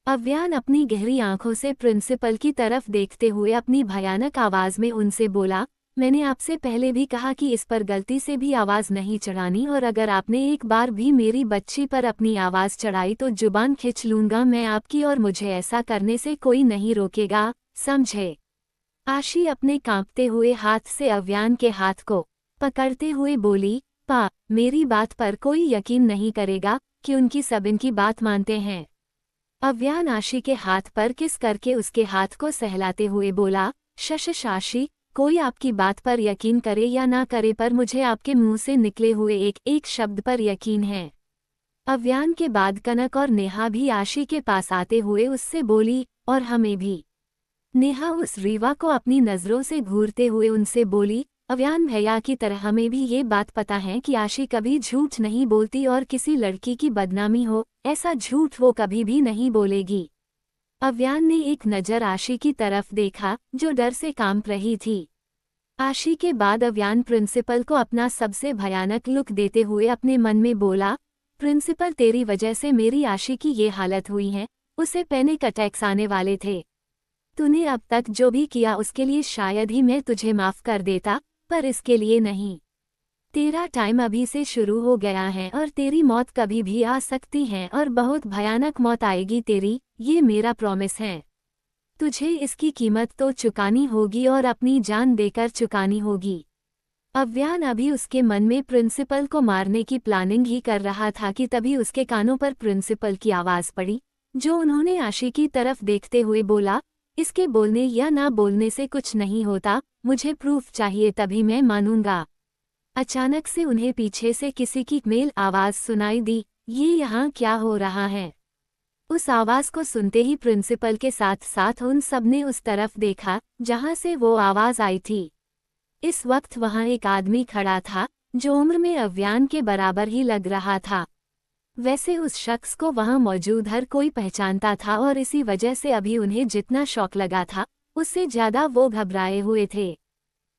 अव्यान अपनी गहरी आंखों से प्रिंसिपल की तरफ देखते हुए अपनी भयानक आवाज में उनसे बोला, मैंने आपसे पहले भी कहा कि इस पर गलती से भी आवाज नहीं चढ़ानी, और अगर आपने एक बार भी मेरी बच्ची पर अपनी आवाज चढ़ाई तो जुबान खींच लूंगा मैं आपकी, और मुझे ऐसा करने से कोई नहीं रोकेगा, समझे? आशी अपने कांपते हुए हाथ से अव्यान के हाथ को पकड़ते हुए बोली, पा, मेरी बात पर कोई यकीन नहीं करेगा, क्योंकि सब इनकी बात मानते हैं। अव्यान आशी के हाथ पर किस करके उसके हाथ को सहलाते हुए बोला, शश आशी, कोई आपकी बात पर यकीन करे या ना करे, पर मुझे आपके मुंह से निकले हुए एक एक शब्द पर यकीन है। अव्यान के बाद कनक और नेहा भी आशी के पास आते हुए उससे बोली, और हमें भी। नेहा उस रीवा को अपनी नज़रों से घूरते हुए उनसे बोली, अव्यान भैया की तरह हमें भी ये बात पता है कि आशी कभी झूठ नहीं बोलती, और किसी लड़की की बदनामी हो ऐसा झूठ वो कभी भी नहीं बोलेगी। अव्यान ने एक नज़र आशी की तरफ देखा, जो डर से कांप रही थी। आशी के बाद अव्यान प्रिंसिपल को अपना सबसे भयानक लुक देते हुए अपने मन में बोला, प्रिंसिपल, तेरी वजह से मेरी आशी की ये हालत हुई है, उसे पैनिक अटैक्स आने वाले थे। तूने अब तक जो भी किया उसके लिए शायद ही मैं तुझे माफ कर देता, पर इसके लिए नहीं। तेरा टाइम अभी से शुरू हो गया है और तेरी मौत कभी भी आ सकती है, और बहुत भयानक मौत आएगी तेरी, ये मेरा प्रॉमिस है। तुझे इसकी कीमत तो चुकानी होगी और अपनी जान देकर चुकानी होगी। अव्यान अभी उसके मन में प्रिंसिपल को मारने की प्लानिंग ही कर रहा था कि तभी उसके कानों पर प्रिंसिपल की आवाज पड़ी, जो उन्होंने आशी की तरफ देखते हुए बोला, इसके बोलने या ना बोलने से कुछ नहीं होता, मुझे प्रूफ चाहिए तभी मैं मानूंगा। अचानक से उन्हें पीछे से किसी की मेल आवाज सुनाई दी, ये यहाँ क्या हो रहा है? उस आवाज को सुनते ही प्रिंसिपल के साथ साथ उन सबने उस तरफ देखा जहां से वो आवाज आई थी। इस वक्त वहां एक आदमी खड़ा था जो उम्र में अव्यान के बराबर ही लग रहा था। वैसे उस शख्स को वहां मौजूद हर कोई पहचानता था और इसी वजह से अभी उन्हें जितना शौक लगा था उससे ज्यादा वो घबराए हुए थे।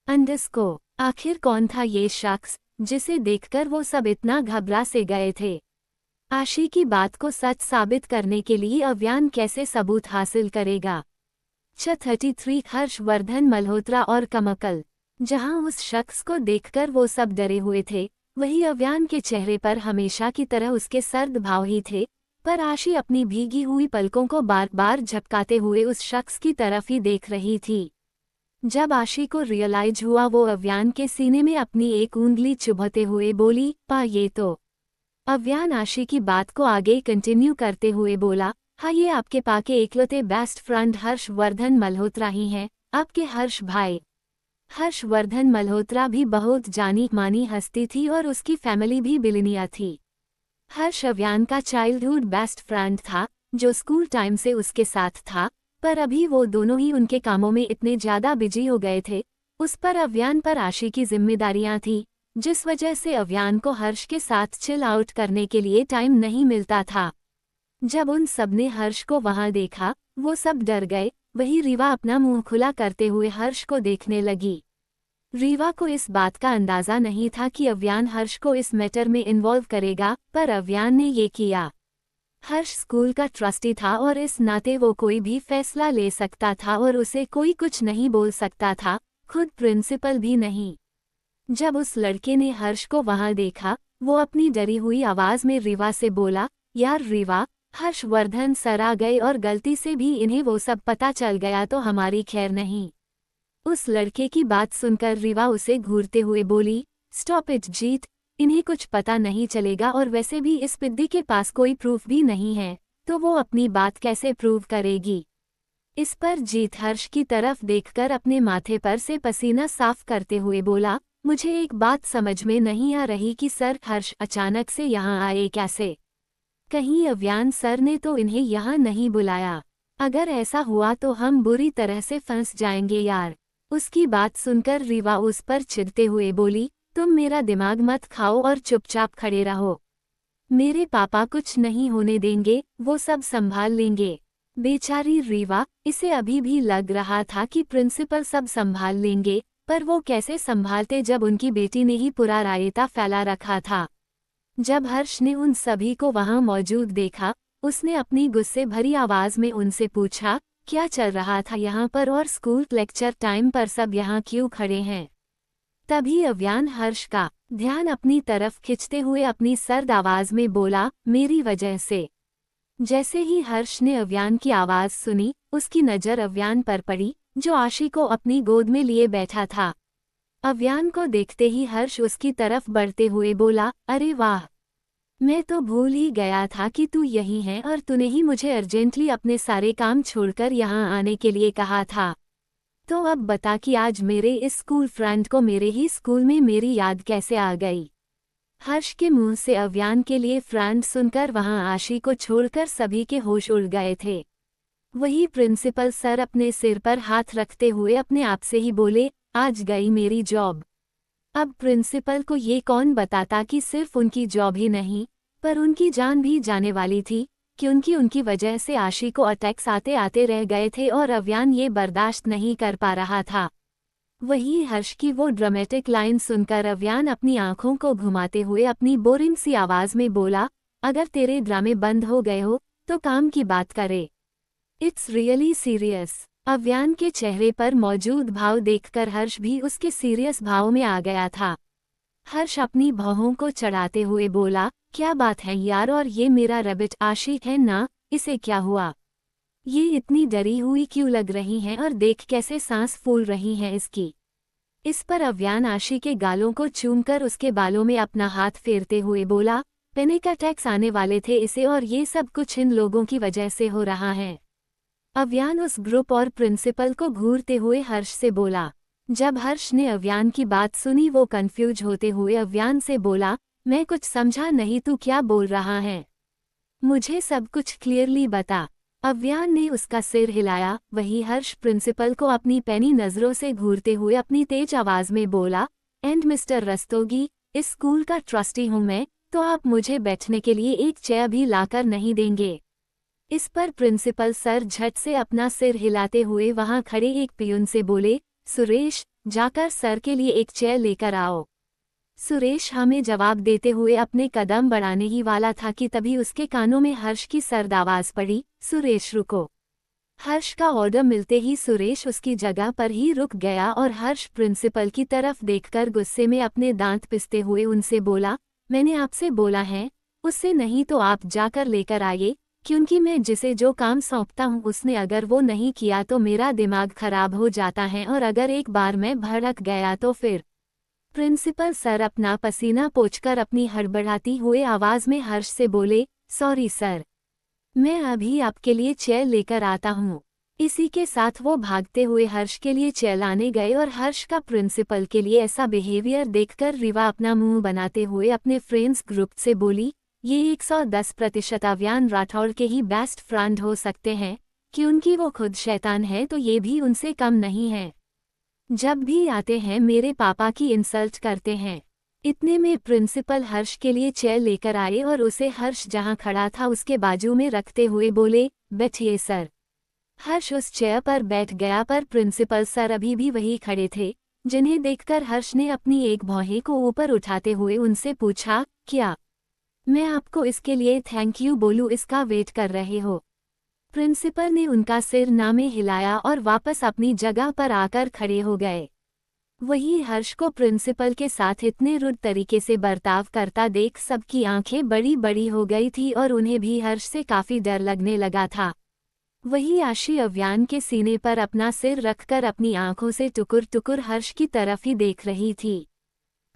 अंडस्को, आखिर कौन था ये शख्स जिसे देखकर वो सब इतना घबरा से गए थे? आशी की बात को सच साबित करने के लिए अव्यान कैसे सबूत हासिल करेगा? 33 हर्षवर्धन मल्होत्रा और कमकल। जहां उस शख्स को देखकर वो सब डरे हुए थे, वही अव्यान के चेहरे पर हमेशा की तरह उसके सर्द भाव ही थे, पर आशी अपनी भीगी हुई पलकों को बार बार झपकाते हुए उस शख्स की तरफ ही देख रही थी। जब आशी को रियलाइज हुआ, वो अव्यान के सीने में अपनी एक उंगली चुभते हुए बोली, पा ये तो। अव्यान आशी की बात को आगे कंटिन्यू करते हुए बोला, हाँ ये आपके पा के एकलौते बेस्ट फ्रेंड हर्षवर्धन मल्होत्रा ही हैं, आपके हर्ष भाई। हर्षवर्धन मल्होत्रा भी बहुत जानी मानी हस्ती थी और उसकी फैमिली भी बिलियनियर थी। हर्ष अव्यान का चाइल्डहुड बेस्ट फ्रेंड था जो स्कूल टाइम से उसके साथ था, पर अभी वो दोनों ही उनके कामों में इतने ज्यादा बिजी हो गए थे, उस पर अव्यान पर आशी की जिम्मेदारियां थी, जिस वजह से अव्यान को हर्ष के साथ चिल आउट करने के लिए टाइम नहीं मिलता था। जब उन सबने हर्ष को वहां देखा, वो सब डर गए। वही रीवा अपना मुंह खुला करते हुए हर्ष को देखने लगी। रीवा को इस बात का अंदाजा नहीं था कि अव्यान हर्ष को इस मैटर में इन्वॉल्व करेगा, पर अव्यान ने ये किया। हर्ष स्कूल का ट्रस्टी था और इस नाते वो कोई भी फैसला ले सकता था और उसे कोई कुछ नहीं बोल सकता था, खुद प्रिंसिपल भी नहीं। जब उस लड़के ने हर्ष को वहां देखा, वो अपनी डरी हुई आवाज में रीवा से बोला, यार रीवा, हर्षवर्धन सर आ गए और गलती से भी इन्हें वो सब पता चल गया तो हमारी खैर नहीं। उस लड़के की बात सुनकर रीवा उसे घूरते हुए बोली, स्टॉप इट जीत, इन्हें कुछ पता नहीं चलेगा और वैसे भी इस पिद्दी के पास कोई प्रूफ भी नहीं है, तो वो अपनी बात कैसे प्रूव करेगी? इस पर जीत हर्ष की तरफ देखकर अपने माथे पर से पसीना साफ करते हुए बोला, मुझे एक बात समझ में नहीं आ रही कि सर हर्ष अचानक से यहाँ आए कैसे? कहीं अव्यान सर ने तो इन्हें यहाँ नहीं बुलाया? अगर ऐसा हुआ तो हम बुरी तरह से फंस जाएंगे यार। उसकी बात सुनकर रीवा उस पर चिढ़ते हुए बोली, तुम मेरा दिमाग मत खाओ और चुपचाप खड़े रहो। मेरे पापा कुछ नहीं होने देंगे, वो सब संभाल लेंगे। बेचारी रीवा, इसे अभी भी लग रहा था कि प्रिंसिपल सब संभाल लेंगे, पर वो कैसे संभालते जब उनकी बेटी ने ही पूरा रायता फैला रखा था। जब हर्ष ने उन सभी को वहां मौजूद देखा, उसने अपनी गुस्से भरी आवाज में उनसे पूछा, क्या चल रहा था यहाँ पर और स्कूल लेक्चर टाइम पर सब यहाँ क्यों खड़े हैं? तभी अव्यान हर्ष का ध्यान अपनी तरफ खींचते हुए अपनी सर्द आवाज में बोला, मेरी वजह से। जैसे ही हर्ष ने अव्यान की आवाज सुनी, उसकी नजर अव्यान पर पड़ी, जो आशी को अपनी गोद में लिए बैठा था। अव्यान को देखते ही हर्ष उसकी तरफ बढ़ते हुए बोला, अरे वाह, मैं तो भूल ही गया था कि तू यही है और तूने ही मुझे अर्जेंटली अपने सारे काम छोड़कर यहाँ आने के लिए कहा था। तो अब बता कि आज मेरे इस स्कूल फ्रेंड को मेरे ही स्कूल में मेरी याद कैसे आ गई? हर्ष के मुंह से अव्यान के लिए फ्रेंड सुनकर वहां आशी को छोड़कर सभी के होश उड़ गए थे। वही प्रिंसिपल सर अपने सिर पर हाथ रखते हुए अपने आप से ही बोले, आज गई मेरी जॉब। अब प्रिंसिपल को ये कौन बताता कि सिर्फ उनकी जॉब ही नहीं, पर उनकी जान भी जाने वाली थी, क्योंकि उनकी वजह से आशी को अटैक्स आते आते रह गए थे और अव्यान ये बर्दाश्त नहीं कर पा रहा था। वही हर्ष की वो ड्रामेटिक लाइन सुनकर अव्यान अपनी आंखों को घुमाते हुए अपनी बोरिंग सी आवाज में बोला, अगर तेरे ड्रामे बंद हो गए हो तो काम की बात करे। It's really serious. अव्यान के चेहरे पर मौजूद भाव देखकर हर्ष भी उसके सीरियस भाव में आ गया था। हर्ष अपनी भौहों को चढ़ाते हुए बोला, क्या बात है यार, और ये मेरा रैबिट आशी है ना, इसे क्या हुआ? ये इतनी डरी हुई क्यों लग रही है और देख कैसे सांस फूल रही है इसकी। इस पर अव्यान आशी के गालों को चूमकर उसके बालों में अपना हाथ फेरते हुए बोला, पैनिक अटैक्स आने वाले थे इसे और ये सब कुछ इन लोगों की वजह से हो रहा है। अव्यान उस ग्रुप और प्रिंसिपल को घूरते हुए हर्ष से बोला। जब हर्ष ने अव्यान की बात सुनी वो कंफ्यूज होते हुए अव्यान से बोला, मैं कुछ समझा नहीं, तू क्या बोल रहा है? मुझे सब कुछ क्लियरली बता। अव्यान ने उसका सिर हिलाया। वही हर्ष प्रिंसिपल को अपनी पैनी नजरों से घूरते हुए अपनी तेज आवाज में बोला, एंड मिस्टर रस्तोगी, इस स्कूल का ट्रस्टी हूं मैं, तो आप मुझे बैठने के लिए एक चेयर भी लाकर नहीं देंगे। इस पर प्रिंसिपल सर झट से अपना सिर हिलाते हुए वहां खड़े एक पियून से बोले, सुरेश, जाकर सर के लिए एक चेयर लेकर आओ। सुरेश हमें जवाब देते हुए अपने कदम बढ़ाने ही वाला था कि तभी उसके कानों में हर्ष की सर्द आवाज पड़ी, सुरेश रुको। हर्ष का ऑर्डर मिलते ही सुरेश उसकी जगह पर ही रुक गया और हर्ष प्रिंसिपल की तरफ देखकर गुस्से में अपने दांत पिसते हुए उनसे बोला, मैंने आपसे बोला है, उससे नहीं तो आप जाकर लेकर आइए, क्योंकि मैं जिसे जो काम सौंपता हूँ उसने अगर वो नहीं किया तो मेरा दिमाग खराब हो जाता है और अगर एक बार मैं भड़क गया तो फिर। प्रिंसिपल सर अपना पसीना पोंछकर अपनी हड़बड़ाती हुए आवाज में हर्ष से बोले, सॉरी सर, मैं अभी आपके लिए चेयर लेकर आता हूँ। इसी के साथ वो भागते हुए हर्ष के लिए चेयर लाने गए और हर्ष का प्रिंसिपल के लिए ऐसा बिहेवियर देखकर रिवा अपना मुंह बनाते हुए अपने फ्रेंड्स ग्रुप से बोली, ये 110% अव्यान राठौड़ के ही बेस्ट फ्रेंड हो सकते हैं, क्योंकि वो खुद शैतान है तो ये भी उनसे कम नहीं है। जब भी आते हैं मेरे पापा की इंसल्ट करते हैं। इतने में प्रिंसिपल हर्ष के लिए चेयर लेकर आए और उसे हर्ष जहां खड़ा था उसके बाजू में रखते हुए बोले, बैठिए सर। हर्ष उस चेयर पर बैठ गया पर प्रिंसिपल सर अभी भी वही खड़े थे, जिन्हें देखकर हर्ष ने अपनी एक भौहें को ऊपर उठाते हुए उनसे पूछा, क्या मैं आपको इसके लिए थैंक यू बोलूं, इसका वेट कर रहे हो? प्रिंसिपल ने उनका सिर ना में हिलाया और वापस अपनी जगह पर आकर खड़े हो गए। वही हर्ष को प्रिंसिपल के साथ इतने रुड तरीके से बर्ताव करता देख सबकी आंखें बड़ी बड़ी हो गई थी और उन्हें भी हर्ष से काफी डर लगने लगा था। वही आशी अव्यान के सीने पर अपना सिर रखकर अपनी आंखों से टुकुर टुकुर हर्ष की तरफ ही देख रही थी।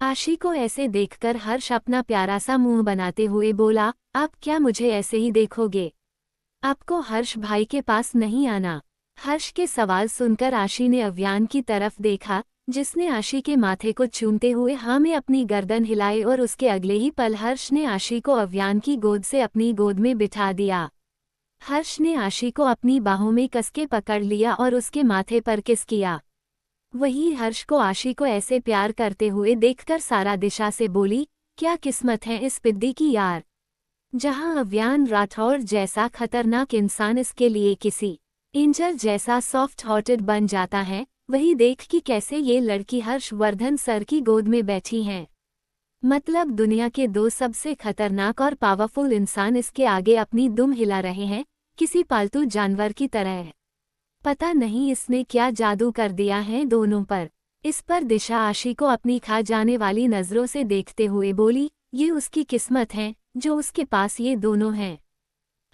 आशी को ऐसे देखकर हर्ष अपना प्यारा सा मुंह बनाते हुए बोला, आप क्या मुझे ऐसे ही देखोगे? आपको हर्ष भाई के पास नहीं आना? हर्ष के सवाल सुनकर आशी ने अव्यान की तरफ देखा, जिसने आशी के माथे को चूमते हुए हाँ में अपनी गर्दन हिलाई और उसके अगले ही पल हर्ष ने आशी को अव्यान की गोद से अपनी गोद में बिठा दिया। हर्ष ने आशी को अपनी बाहों में कसके पकड़ लिया और उसके माथे पर किस किया। वही हर्ष को आशी को ऐसे प्यार करते हुए देखकर सारा दिशा से बोली, क्या किस्मत है इस पिद्दी की यार, जहां अव्यान राठौड़ जैसा खतरनाक इंसान इसके लिए किसी एंजल जैसा सॉफ्ट हार्टेड बन जाता है। वही देख कि कैसे ये लड़की हर्षवर्धन सर की गोद में बैठी हैं। मतलब दुनिया के दो सबसे खतरनाक और पावरफुल इंसान इसके आगे अपनी दुम हिला रहे हैं, किसी पालतू जानवर की तरह। पता नहीं इसने क्या जादू कर दिया है दोनों पर। इस पर दिशा आशी को अपनी खा जाने वाली नजरों से देखते हुए बोली, ये उसकी किस्मत है जो उसके पास ये दोनों हैं।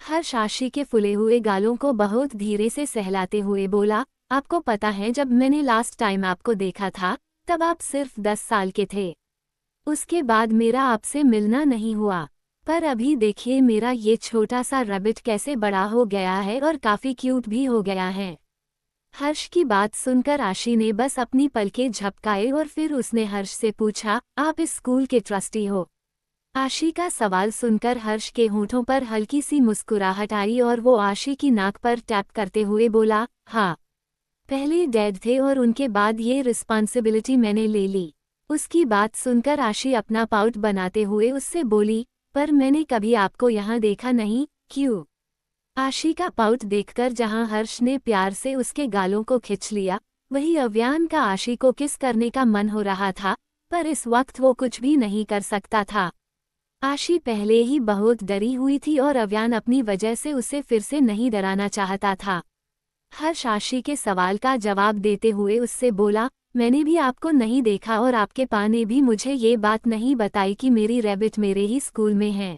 हर्ष आशी के फुले हुए गालों को बहुत धीरे से सहलाते हुए बोला, आपको पता है जब मैंने लास्ट टाइम आपको देखा था तब आप सिर्फ 10 साल के थे। उसके बाद मेरा आपसे मिलना नहीं हुआ, पर अभी देखिए मेरा ये छोटा सा रैबिट कैसे बड़ा हो गया है और काफी क्यूट भी हो गया है। हर्ष की बात सुनकर आशी ने बस अपनी पलकें झपकाए और फिर उसने हर्ष से पूछा, आप इस स्कूल के ट्रस्टी हो? आशी का सवाल सुनकर हर्ष के होंठों पर हल्की सी मुस्कुराहट आई और वो आशी की नाक पर टैप करते हुए बोला, हाँ, पहले डैड थे और उनके बाद ये रिस्पॉन्सिबिलिटी मैंने ले ली। उसकी बात सुनकर आशी अपना पाउट बनाते हुए उससे बोली, पर मैंने कभी आपको यहाँ देखा नहीं, क्यों? आशी का पाउट देखकर जहाँ हर्ष ने प्यार से उसके गालों को खिंच लिया, वही अव्यान का आशी को किस करने का मन हो रहा था, पर इस वक्त वो कुछ भी नहीं कर सकता था। आशी पहले ही बहुत डरी हुई थी और अव्यान अपनी वजह से उसे फिर से नहीं डराना चाहता था। हर्ष आशी के सवाल का जवाब देते हुए उससे बोला, मैंने भी आपको नहीं देखा और आपके पा ने भी मुझे ये बात नहीं बताई कि मेरी रैबिट मेरे ही स्कूल में है।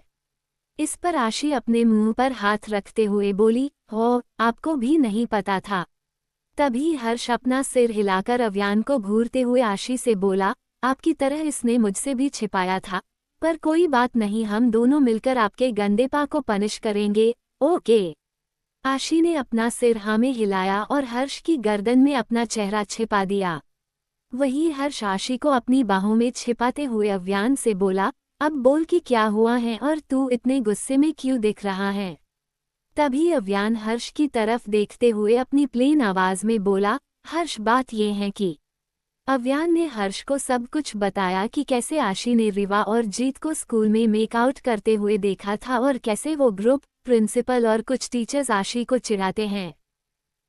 इस पर आशी अपने मुंह पर हाथ रखते हुए बोली, हो, आपको भी नहीं पता था? तभी हर्ष अपना सिर हिलाकर अव्यान को घूरते हुए आशी से बोला, आपकी तरह इसने मुझसे भी छिपाया था, पर कोई बात नहीं, हम दोनों मिलकर आपके गंदे पा को पनिश करेंगे, ओके। आशी ने अपना सिर हाँ में हिलाया और हर्ष की गर्दन में अपना चेहरा छिपा दिया। वही हर्ष आशी को अपनी बाहों में छिपाते हुए अव्यान से बोला, अब बोल कि क्या हुआ है और तू इतने गुस्से में क्यों दिख रहा है। तभी अव्यान हर्ष की तरफ देखते हुए अपनी प्लेन आवाज में बोला, हर्ष बात ये है कि। अव्यान ने हर्ष को सब कुछ बताया कि कैसे आशी ने रिवा और जीत को स्कूल में मेकआउट करते हुए देखा था और कैसे वो ग्रुप, प्रिंसिपल और कुछ टीचर्स आशी को चिढ़ाते हैं।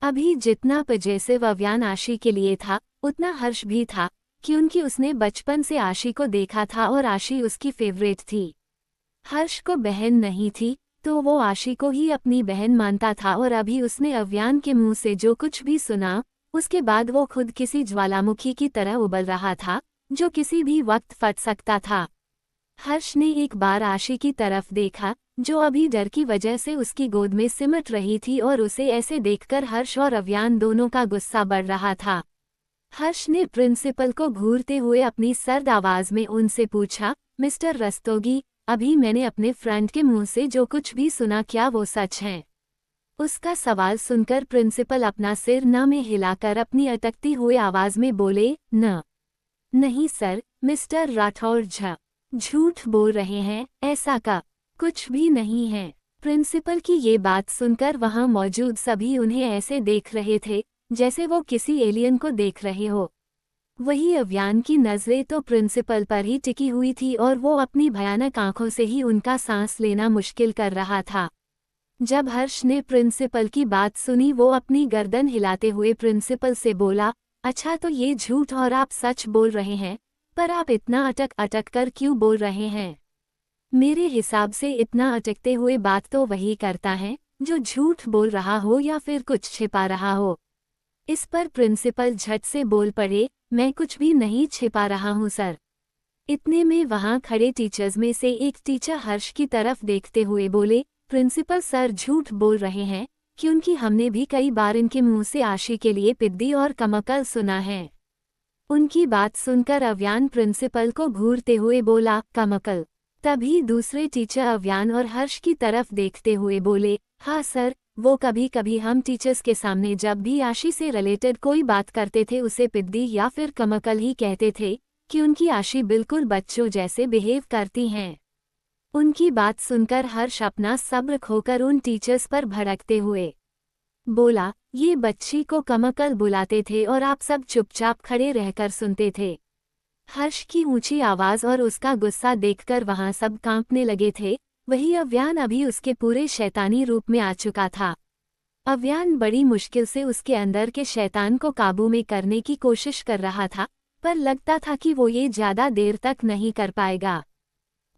अभी जितना पजेसिव अव्यान आशी के लिए था, उतना हर्ष भी था, क्योंकि उसने बचपन से आशी को देखा था और आशी उसकी फेवरेट थी। हर्ष को बहन नहीं थी, तो वो आशी को ही अपनी बहन मानता था और अभी उसने अव्यान के मुंह से जो कुछ भी सुना, उसके बाद वो खुद किसी ज्वालामुखी की तरह उबल रहा था, जो किसी भी वक्त फट सकता था। हर्ष ने एक बार आशी की तरफ देखा, जो अभी डर की वजह से उसकी गोद में सिमट रही थी, और उसे ऐसे देखकर हर्ष और अव्यान दोनों का गुस्सा बढ़ रहा था। हर्ष ने प्रिंसिपल को घूरते हुए अपनी सर्द आवाज में उनसे पूछा, मिस्टर रस्तोगी, अभी मैंने अपने फ्रेंड के मुंह से जो कुछ भी सुना, क्या वो सच है? उसका सवाल सुनकर प्रिंसिपल अपना सिर न में हिलाकर अपनी अटकती हुई आवाज में बोले, न। नहीं सर, मिस्टर राठौर झूठ बोल रहे हैं, ऐसा का कुछ भी नहीं है। प्रिंसिपल की ये बात सुनकर वहां मौजूद सभी उन्हें ऐसे देख रहे थे जैसे वो किसी एलियन को देख रहे हो। वही अव्यान की नजरें तो प्रिंसिपल पर ही टिकी हुई थी और वो अपनी भयानक आंखों से ही उनका सांस लेना मुश्किल कर रहा था। जब हर्ष ने प्रिंसिपल की बात सुनी, वो अपनी गर्दन हिलाते हुए प्रिंसिपल से बोला, अच्छा तो ये झूठ और आप सच बोल रहे हैं, पर आप इतना अटक कर क्यों बोल रहे हैं? मेरे हिसाब से इतना अटकते हुए बात तो वही करता है जो झूठ बोल रहा हो या फिर कुछ छिपा रहा हो। इस पर प्रिंसिपल झट से बोल पड़े, मैं कुछ भी नहीं छिपा रहा हूँ सर। इतने में वहां खड़े टीचर्स में से एक टीचर हर्ष की तरफ देखते हुए बोले, प्रिंसिपल सर झूठ बोल रहे हैं, क्योंकि हमने भी कई बार इनके मुंह से आशी के लिए पिद्दी और कमकल सुना है। उनकी बात सुनकर अव्यान प्रिंसिपल को घूरते हुए बोला, कमकल। तभी दूसरे टीचर अव्यान और हर्ष की तरफ देखते हुए बोले, हाँ सर, वो कभी कभी हम टीचर्स के सामने जब भी आशी से रिलेटेड कोई बात करते थे उसे पिद्दी या फिर कमकल ही कहते थे, कि उनकी आशी बिल्कुल बच्चों जैसे बिहेव करती हैं। उनकी बात सुनकर हर्ष अपना सब्र खोकर उन टीचर्स पर भड़कते हुए बोला, ये बच्ची को कमकल बुलाते थे और आप सब चुपचाप खड़े रहकर सुनते थे। हर्ष की ऊंची आवाज और उसका गुस्सा देखकर वहां सब कांपने लगे थे। वही अव्यान अभी उसके पूरे शैतानी रूप में आ चुका था। अव्यान बड़ी मुश्किल से उसके अंदर के शैतान को काबू में करने की कोशिश कर रहा था, पर लगता था कि वो ये ज्यादा देर तक नहीं कर पाएगा।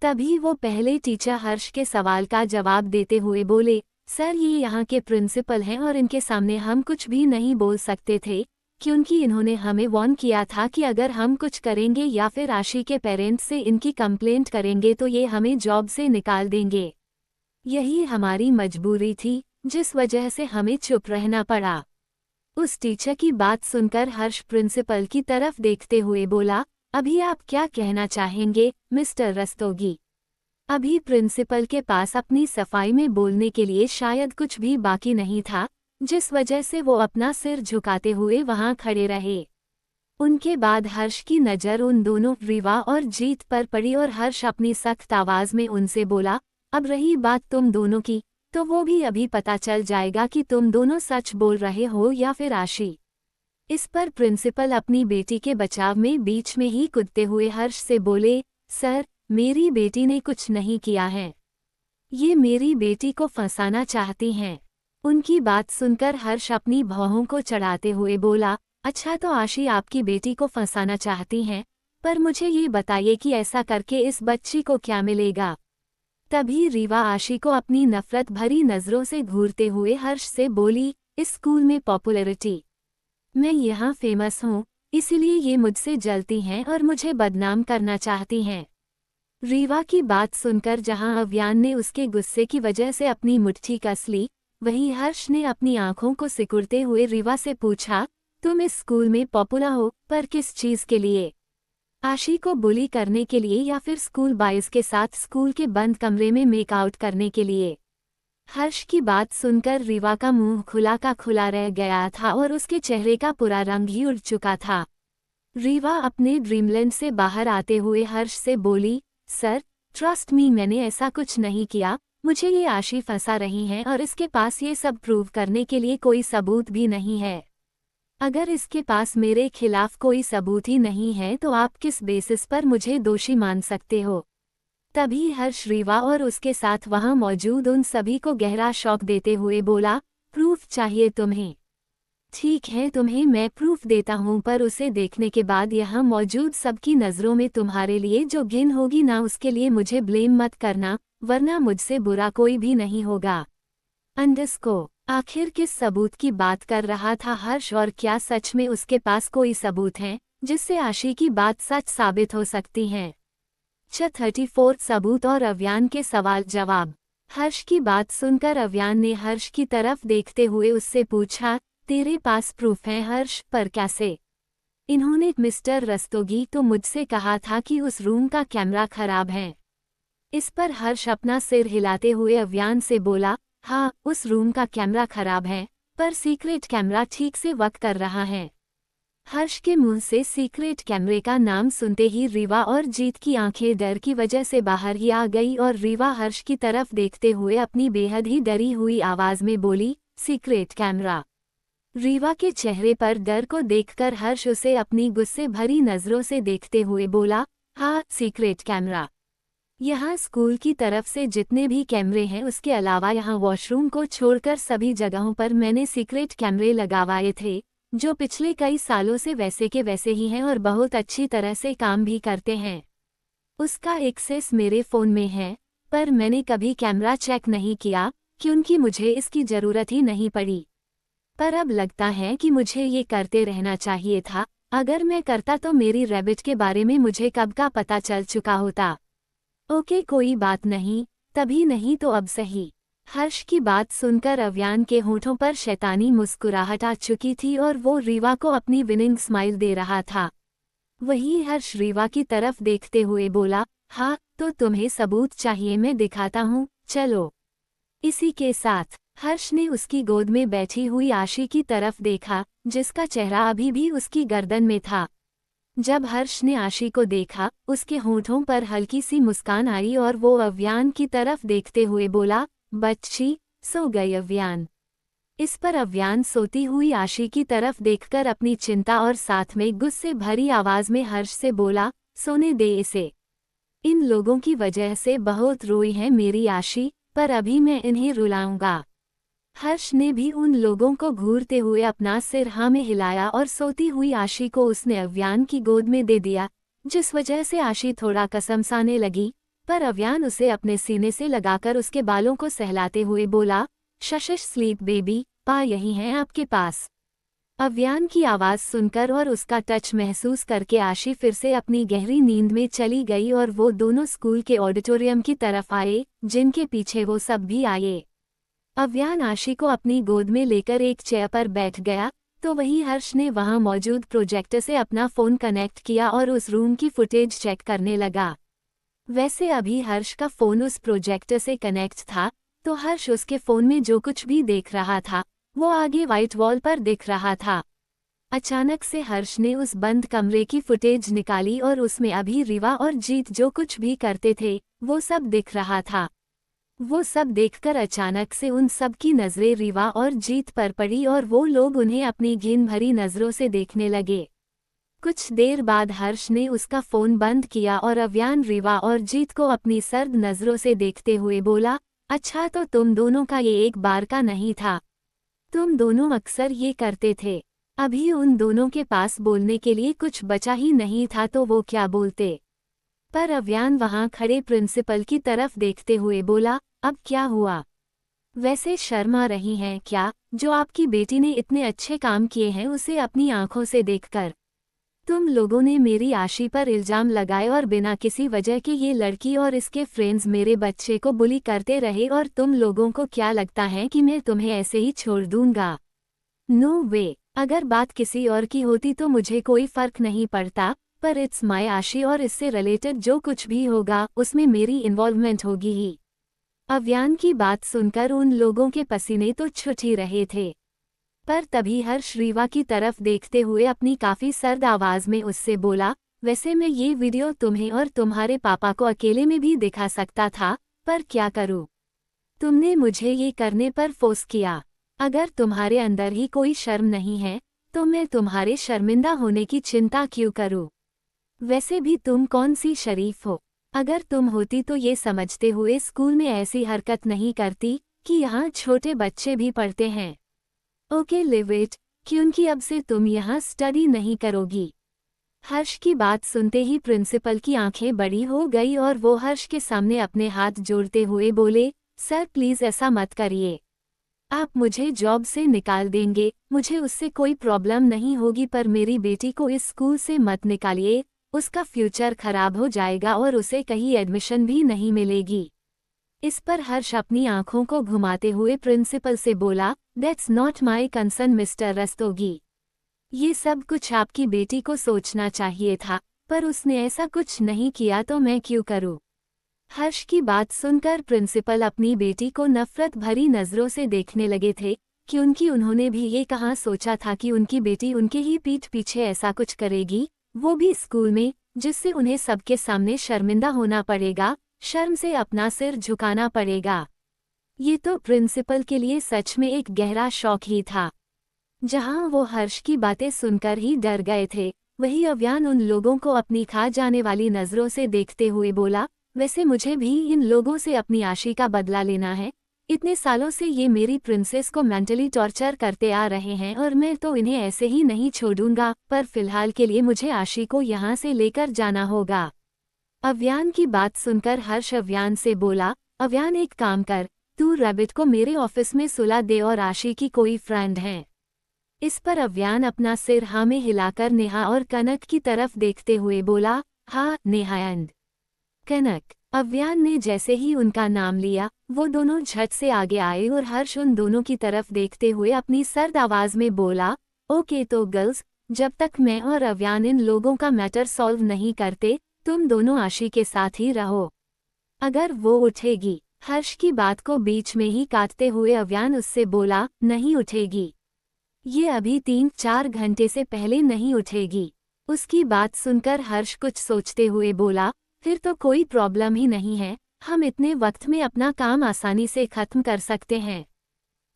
तभी वो पहले टीचर हर्ष के सवाल का जवाब देते हुए बोले, सर ये यहाँ के प्रिंसिपल हैं और इनके सामने हम कुछ भी नहीं बोल सकते थे, क्योंकि इन्होंने हमें वार्न किया था कि अगर हम कुछ करेंगे या फिर आशी के पेरेंट्स से इनकी कंप्लेंट करेंगे तो ये हमें जॉब से निकाल देंगे। यही हमारी मजबूरी थी, जिस वजह से हमें चुप रहना पड़ा। उस टीचर की बात सुनकर हर्ष प्रिंसिपल की तरफ देखते हुए बोला, अभी आप क्या कहना चाहेंगे मिस्टर रस्तोगी? अभी प्रिंसिपल के पास अपनी सफाई में बोलने के लिए शायद कुछ भी बाकी नहीं था, जिस वजह से वो अपना सिर झुकाते हुए वहां खड़े रहे। उनके बाद हर्ष की नज़र उन दोनों रिवा और जीत पर पड़ी और हर्ष अपनी सख्त आवाज में उनसे बोला, अब रही बात तुम दोनों की, तो वो भी अभी पता चल जाएगा कि तुम दोनों सच बोल रहे हो या फिर आशी। इस पर प्रिंसिपल अपनी बेटी के बचाव में बीच में ही कूदते हुए हर्ष से बोले, सर मेरी बेटी ने कुछ नहीं किया है, ये मेरी बेटी को फंसाना चाहती हैं। उनकी बात सुनकर हर्ष अपनी भौहों को चढ़ाते हुए बोला, अच्छा तो आशी आपकी बेटी को फंसाना चाहती हैं, पर मुझे ये बताइए कि ऐसा करके इस बच्ची को क्या मिलेगा? तभी रीवा आशी को अपनी नफरत भरी नज़रों से घूरते हुए हर्ष से बोली, इस स्कूल में पॉपुलैरिटी, मैं यहाँ फेमस हूँ, इसीलिए ये मुझसे जलती हैं और मुझे बदनाम करना चाहती हैं। रीवा की बात सुनकर जहाँ अव्यान ने उसके गुस्से की वजह से अपनी मुट्ठी कस ली, वहीं हर्ष ने अपनी आंखों को सिकुड़ते हुए रीवा से पूछा, तुम इस स्कूल में पॉपुलर हो, पर किस चीज के लिए? आशी को बुली करने के लिए या फिर स्कूल बॉयज के साथ स्कूल के बंद कमरे में मेकआउट करने के लिए? हर्ष की बात सुनकर रीवा का मुंह खुला का खुला रह गया था और उसके चेहरे का पूरा रंग ही उड़ चुका था। रीवा अपने ड्रीमलैंड से बाहर आते हुए हर्ष से बोली, सर, ट्रस्ट मी, मैंने ऐसा कुछ नहीं किया। मुझे ये आशी फंसा रही हैं और इसके पास ये सब प्रूव करने के लिए कोई सबूत भी नहीं है। अगर इसके पास मेरे खिलाफ कोई सबूत ही नहीं है तो आप किस बेसिस पर मुझे दोषी मान सकते हो? तभी हर्ष रीवा और उसके साथ वहां मौजूद उन सभी को गहरा शॉक देते हुए बोला, प्रूफ चाहिए तुम्हें? ठीक है, तुम्हें मैं प्रूफ देता हूं, पर उसे देखने के बाद यहाँ मौजूद सबकी नज़रों में तुम्हारे लिए जो घिन होगी ना, उसके लिए मुझे ब्लेम मत करना, वरना मुझसे बुरा कोई भी नहीं होगा। अंडरस्को। आखिर किस सबूत की बात कर रहा था हर्ष, और क्या सच में उसके पास कोई सबूत हैं जिससे आशी की बात सच साबित हो सकती है? 34 सबूत और अव्यान के सवाल जवाब। हर्ष की बात सुनकर अव्यान ने हर्ष की तरफ देखते हुए उससे पूछा, तेरे पास प्रूफ है हर्ष, पर कैसे? इन्होंने मिस्टर रस्तोगी तो मुझसे कहा था कि उस रूम का कैमरा खराब है। इस पर हर्ष अपना सिर हिलाते हुए अव्यान से बोला, हाँ, उस रूम का कैमरा खराब है, पर सीक्रेट कैमरा ठीक से वर्क कर रहा है। हर्ष के मुंह से सीक्रेट कैमरे का नाम सुनते ही रीवा और जीत की आंखें डर की वजह से बाहर ही आ गई और रीवा हर्ष की तरफ देखते हुए अपनी बेहद ही डरी हुई आवाज में बोली, सीक्रेट कैमरा। रीवा के चेहरे पर डर को देखकर हर्ष उसे अपनी गुस्से भरी नजरों से देखते हुए बोला, हाँ, सीक्रेट कैमरा। यहाँ स्कूल की तरफ से जितने भी कैमरे हैं उसके अलावा यहाँ वॉशरूम को छोड़कर सभी जगहों पर मैंने सीक्रेट कैमरे लगवाए थे, जो पिछले कई सालों से वैसे के वैसे ही हैं और बहुत अच्छी तरह से काम भी करते हैं। उसका एक्सेस मेरे फ़ोन में है, पर मैंने कभी कैमरा चेक नहीं किया क्योंकि मुझे इसकी ज़रूरत ही नहीं पड़ी। पर अब लगता है कि मुझे ये करते रहना चाहिए था। अगर मैं करता तो मेरी रैबिट के बारे में मुझे कब का पता चल चुका होता। ओके, कोई बात नहीं, तभी नहीं तो अब सही। हर्ष की बात सुनकर अव्यान के होठों पर शैतानी मुस्कुराहट आ चुकी थी और वो रीवा को अपनी विनिंग स्माइल दे रहा था। वही हर्ष रीवा की तरफ देखते हुए बोला, हाँ, तो तुम्हें सबूत चाहिए, मैं दिखाता हूँ, चलो। इसी के साथ हर्ष ने उसकी गोद में बैठी हुई आशी की तरफ देखा, जिसका चेहरा अभी भी उसकी गर्दन में था। जब हर्ष ने आशी को देखा, उसके होठों पर हल्की सी मुस्कान आई और वो अव्यान की तरफ देखते हुए बोला, बच्ची, सो गई अव्यान? इस पर अव्यान सोती हुई आशी की तरफ देखकर अपनी चिंता और साथ में गुस्से भरी आवाज में हर्ष से बोला, सोने दे इसे। इन लोगों की वजह से बहुत रोई है मेरी आशी, पर अभी मैं इन्हें रुलाऊंगा। हर्ष ने भी उन लोगों को घूरते हुए अपना सिर हाँ में हिलाया और सोती हुई आशी को उसने अव्यान की गोद में दे दिया, जिस वजह से आशी थोड़ा कसमसाने लगी। पर अव्यान उसे अपने सीने से लगाकर उसके बालों को सहलाते हुए बोला, शशिश स्लीप बेबी, पा यही हैं आपके पास। अव्यान की आवाज़ सुनकर और उसका टच महसूस करके आशी फिर से अपनी गहरी नींद में चली गई और वो दोनों स्कूल के ऑडिटोरियम की तरफ आए, जिनके पीछे वो सब भी आए। अव्यान आशी को अपनी गोद में लेकर एक चेयर पर बैठ गया, तो वहीं हर्ष ने वहां मौजूद प्रोजेक्टर से अपना फ़ोन कनेक्ट किया और उस रूम की फुटेज चेक करने लगा। वैसे अभी हर्ष का फ़ोन उस प्रोजेक्टर से कनेक्ट था, तो हर्ष उसके फ़ोन में जो कुछ भी देख रहा था वो आगे वाइट वॉल पर दिख रहा था। अचानक से हर्ष ने उस बंद कमरे की फुटेज निकाली और उसमें अभी रीवा और जीत जो कुछ भी करते थे वो सब दिख रहा था। वो सब देखकर अचानक से उन सब की नज़रें रीवा और जीत पर पड़ी और वो लोग उन्हें अपनी घिन भरी नज़रों से देखने लगे। कुछ देर बाद हर्ष ने उसका फ़ोन बंद किया और अव्यान रीवा और जीत को अपनी सर्द नज़रों से देखते हुए बोला, अच्छा, तो तुम दोनों का ये एक बार का नहीं था, तुम दोनों अक्सर ये करते थे। अभी उन दोनों के पास बोलने के लिए कुछ बचा ही नहीं था तो वो क्या बोलते। पर अव्यान वहां खड़े प्रिंसिपल की तरफ देखते हुए बोला, अब क्या हुआ? वैसे शर्मा रही हैं क्या? जो आपकी बेटी ने इतने अच्छे काम किए हैं उसे अपनी आंखों से देखकर। तुम लोगों ने मेरी आशी पर इल्जाम लगाए और बिना किसी वजह के ये लड़की और इसके फ्रेंड्स मेरे बच्चे को बुली करते रहे और तुम लोगों को क्या लगता है कि मैं तुम्हें ऐसे ही छोड़ दूंगा? नो वे। अगर बात किसी और की होती तो मुझे कोई फर्क नहीं पड़ता, पर इट्स माय आशी और इससे रिलेटेड जो कुछ भी होगा उसमें मेरी इन्वॉल्वमेंट होगी ही। अव्यान की बात सुनकर उन लोगों के पसीने तो छूट ही रहे थे। पर तभी हर्ष रीवा की तरफ देखते हुए अपनी काफी सर्द आवाज में उससे बोला, वैसे मैं ये वीडियो तुम्हें और तुम्हारे पापा को अकेले में भी दिखा सकता था, पर क्या करूं? तुमने मुझे ये करने पर फोर्स किया। अगर तुम्हारे अंदर ही कोई शर्म नहीं है तो मैं तुम्हारे शर्मिंदा होने की चिंता क्यों करूं? वैसे भी तुम कौन सी शरीफ हो? अगर तुम होती तो ये समझते हुए स्कूल में ऐसी हरकत नहीं करती कि यहाँ छोटे बच्चे भी पढ़ते हैं। ओके लिव इट, क्योंकि अब से तुम यहाँ स्टडी नहीं करोगी। हर्ष की बात सुनते ही प्रिंसिपल की आंखें बड़ी हो गई और वो हर्ष के सामने अपने हाथ जोड़ते हुए बोले, सर प्लीज ऐसा मत करिए। आप मुझे जॉब से निकाल देंगे, मुझे उससे कोई प्रॉब्लम नहीं होगी, पर मेरी बेटी को इस स्कूल से मत निकालिए, उसका फ्यूचर खराब हो जाएगा और उसे कहीं एडमिशन भी नहीं मिलेगी। इस पर हर्ष अपनी आंखों को घुमाते हुए प्रिंसिपल से बोला, that's not my concern mister Rastogi. ये सब कुछ आपकी बेटी को सोचना चाहिए था, पर उसने ऐसा कुछ नहीं किया तो मैं क्यों करूं? हर्ष की बात सुनकर प्रिंसिपल अपनी बेटी को नफरत भरी नजरों से देखने लगे थे, क्योंकि उन्होंने भी ये कहाँ सोचा था कि उनकी बेटी उनके ही पीठ पीछे ऐसा कुछ करेगी, वो भी स्कूल में, जिससे उन्हें सबके सामने शर्मिंदा होना पड़ेगा, शर्म से अपना सिर झुकाना पड़ेगा। ये तो प्रिंसिपल के लिए सच में एक गहरा शॉक ही था। जहां वो हर्ष की बातें सुनकर ही डर गए थे, वही अव्यान उन लोगों को अपनी खा जाने वाली नजरों से देखते हुए बोला, वैसे मुझे भी इन लोगों से अपनी आशी का बदला लेना है। इतने सालों से ये मेरी प्रिंसेस को मेंटली टॉर्चर करते आ रहे हैं और मैं तो इन्हें ऐसे ही नहीं छोड़ूंगा, पर फिलहाल के लिए मुझे आशी को यहाँ से लेकर जाना होगा। अव्यान की बात सुनकर हर्ष अव्यान से बोला, अव्यान एक काम कर, तू रैबिट को मेरे ऑफिस में सुला दे और आशी की कोई फ्रेंड है। इस पर अव्यान अपना सिर हाँ में हिलाकर नेहा और कनक की तरफ देखते हुए बोला, हाँ नेहा एंड कनक। अव्यान ने जैसे ही उनका नाम लिया, वो दोनों झट से आगे आए और हर्ष उन दोनों की तरफ देखते हुए अपनी सर्द आवाज में बोला, ओके तो गर्ल्स, जब तक मैं और अव्यान इन लोगों का मैटर सॉल्व नहीं करते, तुम दोनों आशी के साथ ही रहो। अगर वो उठेगी। हर्ष की बात को बीच में ही काटते हुए अव्यान उससे बोला, नहीं उठेगी। ये अभी 3-4 घंटे से पहले नहीं उठेगी। उसकी बात सुनकर हर्ष कुछ सोचते हुए बोला, फिर तो कोई प्रॉब्लम ही नहीं है, हम इतने वक्त में अपना काम आसानी से खत्म कर सकते हैं।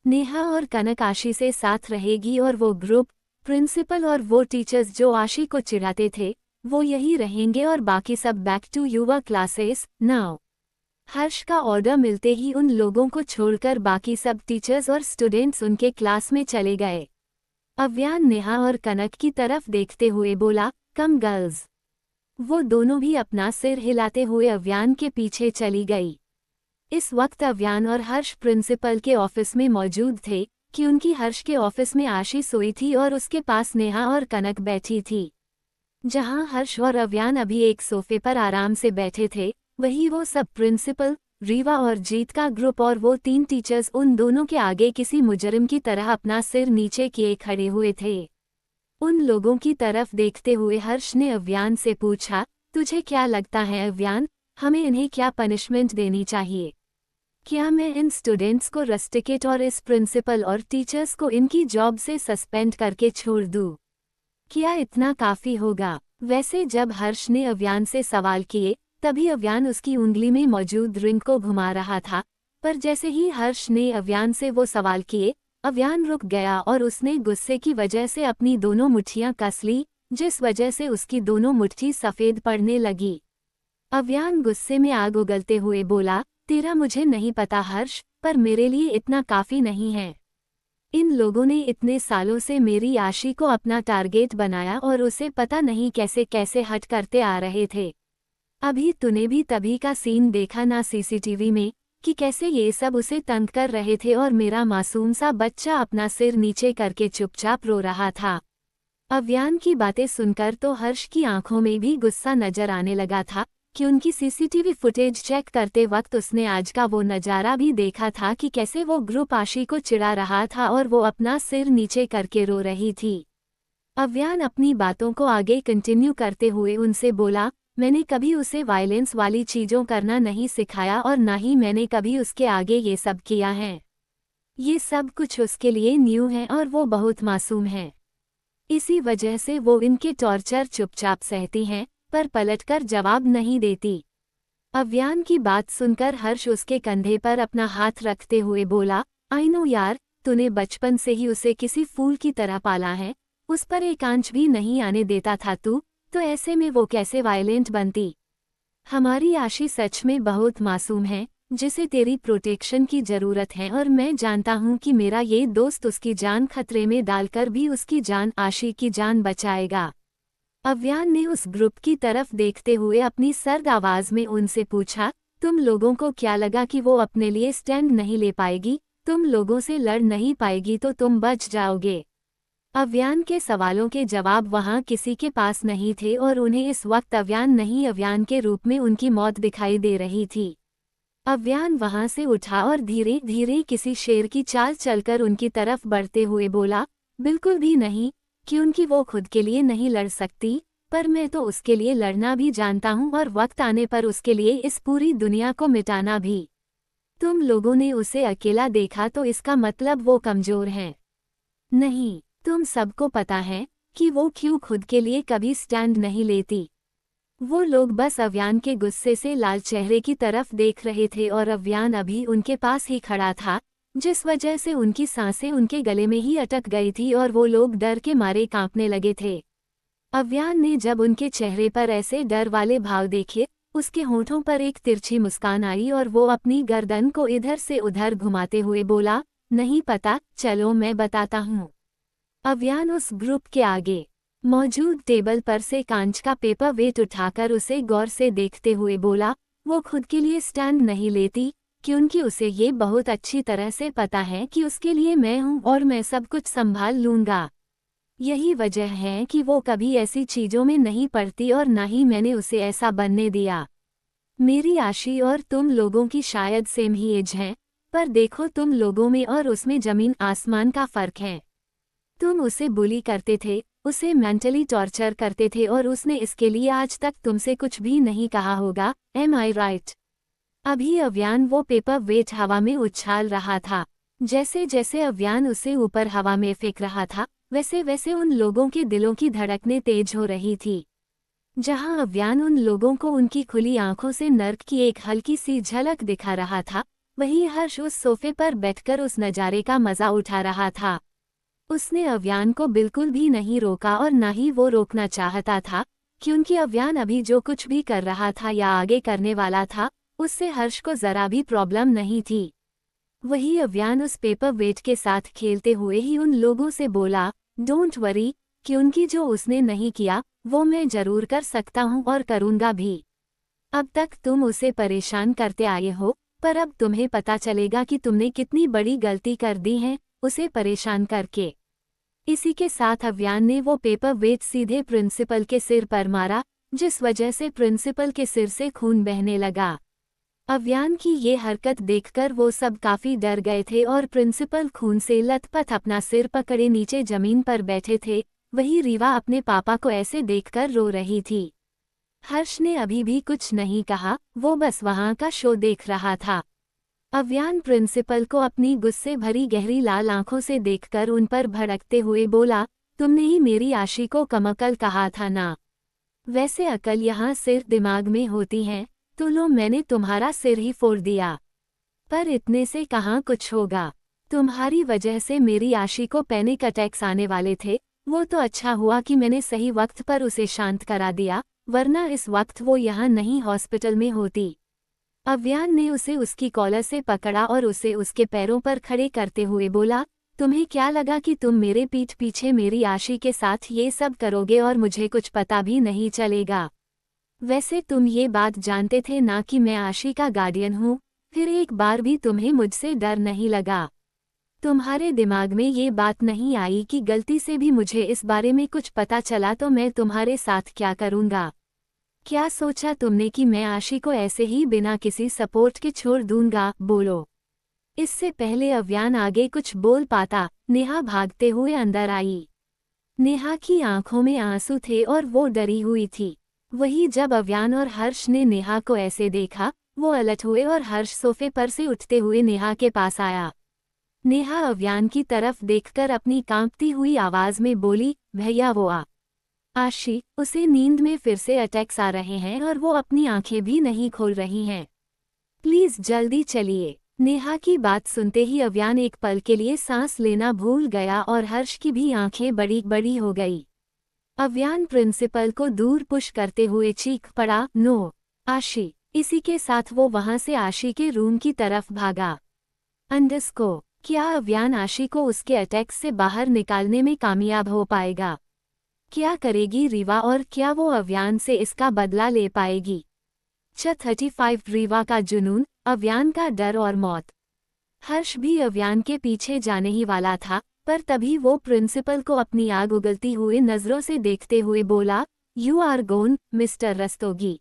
नेहा और कनक आशी से साथ रहेगी और वो ग्रुप, प्रिंसिपल और वो टीचर्स जो आशी को चिढ़ाते थे, वो यही रहेंगे और बाकी सब back to your classes now. Harsh का ऑर्डर मिलते ही उन लोगों को छोड़कर बाकी सब टीचर्स और स्टूडेंट्स उनके क्लास में चले गए। अव्यान नेहा और कनक की तरफ देखते हुए बोला, कम गर्ल्स। वो दोनों भी अपना सिर हिलाते हुए अव्यान के पीछे चली गई। इस वक्त अव्यान और हर्ष प्रिंसिपल के ऑफिस में मौजूद थे, क्योंकि हर्ष के ऑफिस में आशी सोई थी और उसके पास नेहा और कनक बैठी थी। जहां हर्ष और अव्यान अभी एक सोफे पर आराम से बैठे थे, वही वो सब प्रिंसिपल, रीवा और जीत का ग्रुप और वो 3 टीचर्स उन दोनों के आगे किसी मुजरिम की तरह अपना सिर नीचे किए खड़े हुए थे। उन लोगों की तरफ देखते हुए हर्ष ने अव्यान से पूछा, तुझे क्या लगता है अव्यान, हमें इन्हें क्या पनिशमेंट देनी चाहिए? क्या मैं इन स्टूडेंट्स को रस्टिकेट और इस प्रिंसिपल और टीचर्स को इनकी जॉब से सस्पेंड करके छोड़ दूं? क्या इतना काफी होगा? वैसे जब हर्ष ने अव्यान से सवाल किए, तभी अव्यान उसकी उंगली में मौजूद रिंग को घुमा रहा था, पर जैसे ही हर्ष ने अव्यान से वो सवाल किए, अव्यान रुक गया और उसने गुस्से की वजह से अपनी दोनों मुट्ठियां कस ली, जिस वजह से उसकी दोनों मुट्ठी सफेद पड़ने लगी। अव्यान गुस्से में आग उगलते हुए बोला, तेरा मुझे नहीं पता हर्ष, पर मेरे लिए इतना काफी नहीं है। इन लोगों ने इतने सालों से मेरी आशी को अपना टारगेट बनाया और उसे पता नहीं कैसे कैसे हट करते आ रहे थे। अभी तूने भी तभी का सीन देखा ना सीसीटीवी में, कि कैसे ये सब उसे तंग कर रहे थे और मेरा मासूम सा बच्चा अपना सिर नीचे करके चुपचाप रो रहा था। अव्यान की बातें सुनकर तो हर्ष की आंखों में भी गुस्सा नजर आने लगा था कि उनकी सीसीटीवी फुटेज चेक करते वक्त उसने आज का वो नज़ारा भी देखा था कि कैसे वो ग्रुप आशी को चिढ़ा रहा था और वो अपना सिर नीचे करके रो रही थी। अव्यान अपनी बातों को आगे कंटिन्यू करते हुए उनसे बोला, मैंने कभी उसे वायलेंस वाली चीज़ों करना नहीं सिखाया और ना ही मैंने कभी उसके आगे ये सब किया है। ये सब कुछ उसके लिए न्यू है और वो बहुत मासूम है। इसी वजह से वो इनके टॉर्चर चुपचाप सहती हैं, पर पलटकर जवाब नहीं देती। अव्यान की बात सुनकर हर्ष उसके कंधे पर अपना हाथ रखते हुए बोला, आई नो यार, तूने बचपन से ही उसे किसी फूल की तरह पाला है, उस पर एक आंच भी नहीं आने देता था तू, तो ऐसे में वो कैसे वायलेंट बनती। हमारी आशी सच में बहुत मासूम है, जिसे तेरी प्रोटेक्शन की जरूरत है और मैं जानता हूँ कि मेरा ये दोस्त उसकी जान खतरे में डालकर भी उसकी जान आशी की जान बचाएगा। अव्यान ने उस ग्रुप की तरफ देखते हुए अपनी सर्द आवाज में उनसे पूछा, तुम लोगों को क्या लगा कि वो अपने लिए स्टैंड नहीं ले पाएगी, तुम लोगों से लड़ नहीं पाएगी तो तुम बच जाओगे। अव्यान के सवालों के जवाब वहां किसी के पास नहीं थे और उन्हें इस वक्त अव्यान नहीं अव्यान के रूप में उनकी मौत दिखाई दे रही थी। अव्यान वहां से उठा और धीरे धीरे किसी शेर की चाल चलकर उनकी तरफ बढ़ते हुए बोला, बिल्कुल भी नहीं, क्योंकि वो खुद के लिए नहीं लड़ सकती, पर मैं तो उसके लिए लड़ना भी जानता हूँ और वक्त आने पर उसके लिए इस पूरी दुनिया को मिटाना भी। तुम लोगों ने उसे अकेला देखा तो इसका मतलब वो कमजोर है नहीं, तुम सबको पता है कि वो क्यों खुद के लिए कभी स्टैंड नहीं लेती। वो लोग बस अव्यान के गुस्से से लाल चेहरे की तरफ देख रहे थे और अव्यान अभी उनके पास ही खड़ा था, जिस वजह से उनकी सांसें उनके गले में ही अटक गई थी और वो लोग डर के मारे कांपने लगे थे। अव्यान ने जब उनके चेहरे पर ऐसे डर वाले भाव देखे, उसके होठों पर एक तिरछी मुस्कान आई और वो अपनी गर्दन को इधर से उधर घुमाते हुए बोला, नहीं पता, चलो मैं बताता हूँ। अव्यान उस ग्रुप के आगे मौजूद टेबल पर से कांच का पेपर वेट उठाकर उसे गौर से देखते हुए बोला, वो खुद के लिए स्टैंड नहीं लेती, क्योंकि उसे ये बहुत अच्छी तरह से पता है कि उसके लिए मैं हूँ और मैं सब कुछ संभाल लूँगा। यही वजह है कि वो कभी ऐसी चीज़ों में नहीं पड़ती और ना ही मैंने उसे ऐसा बनने दिया। मेरी आशी और तुम लोगों की शायद सेम ही एज है, पर देखो तुम लोगों में और उसमें ज़मीन आसमान का फ़र्क है। तुम उसे बुली करते थे, उसे मेंटली टॉर्चर करते थे और उसने इसके लिए आज तक तुमसे कुछ भी नहीं कहा होगा, एम आई राइट। अभी अव्यान वो पेपर वेट हवा में उछाल रहा था। जैसे जैसे अव्यान उसे ऊपर हवा में फेंक रहा था, वैसे वैसे उन लोगों के दिलों की धड़कनें तेज हो रही थी। जहां अव्यान उन लोगों को उनकी खुली आंखों से नर्क की एक हल्की सी झलक दिखा रहा था, वहीं हर्ष उस सोफे पर बैठकर उस नज़ारे का मजा उठा रहा था। उसने अव्यान को बिल्कुल भी नहीं रोका और ना ही वो रोकना चाहता था, क्योंकि अव्यान अभी जो कुछ भी कर रहा था या आगे करने वाला था, उससे हर्ष को जरा भी प्रॉब्लम नहीं थी। वही अव्यान उस पेपर वेट के साथ खेलते हुए ही उन लोगों से बोला, डोंट वरी, क्योंकि जो उसने नहीं किया वो मैं जरूर कर सकता हूँ और करूँगा भी। अब तक तुम उसे परेशान करते आए हो, पर अब तुम्हें पता चलेगा कि तुमने कितनी बड़ी गलती कर दी है उसे परेशान करके। इसी के साथ अव्यान ने वो पेपर वेट सीधे प्रिंसिपल के सिर पर मारा, जिस वजह से प्रिंसिपल के सिर से खून बहने लगा। अव्यान की ये हरकत देखकर वो सब काफी डर गए थे और प्रिंसिपल खून से लथपथ अपना सिर पकड़े नीचे जमीन पर बैठे थे। वही रीवा अपने पापा को ऐसे देखकर रो रही थी। हर्ष ने अभी भी कुछ नहीं कहा, वो बस वहां का शो देख रहा था। अव्यान प्रिंसिपल को अपनी गुस्से भरी गहरी लाल आंखों से देखकर उन पर भड़कते हुए बोला, तुमने ही मेरी आशी को कमअकल कहा था ना। वैसे अकल यहाँ सिर दिमाग में होती है, तो लो मैंने तुम्हारा सिर ही फोड़ दिया। पर इतने से कहाँ कुछ होगा। तुम्हारी वजह से मेरी आशी को पैनिक अटैक्स आने वाले थे, वो तो अच्छा हुआ कि मैंने सही वक्त पर उसे शांत करा दिया, वरना इस वक्त वो यहाँ नहीं हॉस्पिटल में होती। अव्यान ने उसे उसकी कॉलर से पकड़ा और उसे उसके पैरों पर खड़े करते हुए बोला, तुम्हें क्या लगा कि तुम मेरे पीठ पीछे मेरी आशी के साथ ये सब करोगे और मुझे कुछ पता भी नहीं चलेगा। वैसे तुम ये बात जानते थे ना कि मैं आशी का गार्डियन हूँ, फिर एक बार भी तुम्हें मुझसे डर नहीं लगा। तुम्हारे दिमाग में ये बात नहीं आई कि गलती से भी मुझे इस बारे में कुछ पता चला तो मैं तुम्हारे साथ क्या करूँगा? क्या सोचा तुमने कि मैं आशी को ऐसे ही बिना किसी सपोर्ट के छोड़ दूंगा? बोलो। इससे पहले अव्यान आगे कुछ बोल पाता, नेहा भागते हुए अंदर आई। नेहा की आंखों में आंसू थे और वो डरी हुई थी। वही जब अव्यान और हर्ष ने नेहा को ऐसे देखा, वो अलट हुए और हर्ष सोफे पर से उठते हुए नेहा के पास आया। नेहा अव्यान की तरफ देखकर अपनी कांपती हुई आवाज में बोली, भैया वो आशी, उसे नींद में फिर से अटैक्स आ रहे हैं और वो अपनी आंखें भी नहीं खोल रही हैं। प्लीज जल्दी चलिए। नेहा की बात सुनते ही अव्यान एक पल के लिए सांस लेना भूल गया और हर्ष की भी आंखें बड़ी बड़ी हो गई। अव्यान प्रिंसिपल को दूर पुश करते हुए चीख पड़ा, नो आशी। इसी के साथ वो वहां से आशी के रूम की तरफ भागा। अंडरस्को, क्या अव्यान आशी को उसके अटैक से बाहर निकालने में कामयाब हो पाएगा? क्या करेगी रीवा और क्या वो अव्यान से इसका बदला ले पाएगी? 35 रीवा का जुनून, अव्यान का डर और मौत। हर्ष भी अव्यान के पीछे जाने ही वाला था, पर तभी वो प्रिंसिपल को अपनी आग उगलती हुए नजरों से देखते हुए बोला, you are gone, mister Rastogi.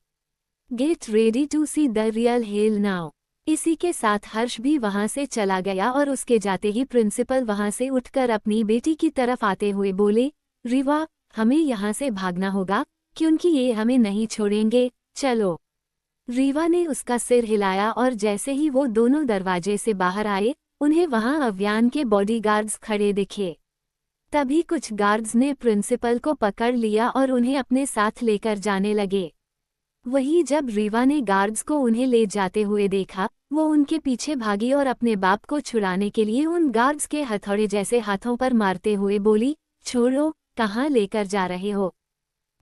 Get ready to see the real hell now. इसी के साथ हर्ष भी वहां से चला गया और उसके जाते ही प्रिंसिपल वहां से उठकर अपनी बेटी की तरफ आते हुए बोले, रीवा, हमें यहाँ से भागना होगा, क्योंकि ये हमें नहीं छोड़ेंगे, चलो। रीवा ने उसका सिर हिलाया और जैसे ही वो दोनों दरवाजे से बाहर आए, उन्हें वहां अव्यान के बॉडीगार्ड्स खड़े दिखे। तभी कुछ गार्ड्स ने प्रिंसिपल को पकड़ लिया और उन्हें अपने साथ लेकर जाने लगे। वही जब रीवा ने गार्ड्स को उन्हें ले जाते हुए देखा, वो उनके पीछे भागी और अपने बाप को छुड़ाने के लिए उन गार्ड्स के हथौड़े जैसे हाथों पर मारते हुए बोली, छोड़ो, कहाँ लेकर जा रहे हो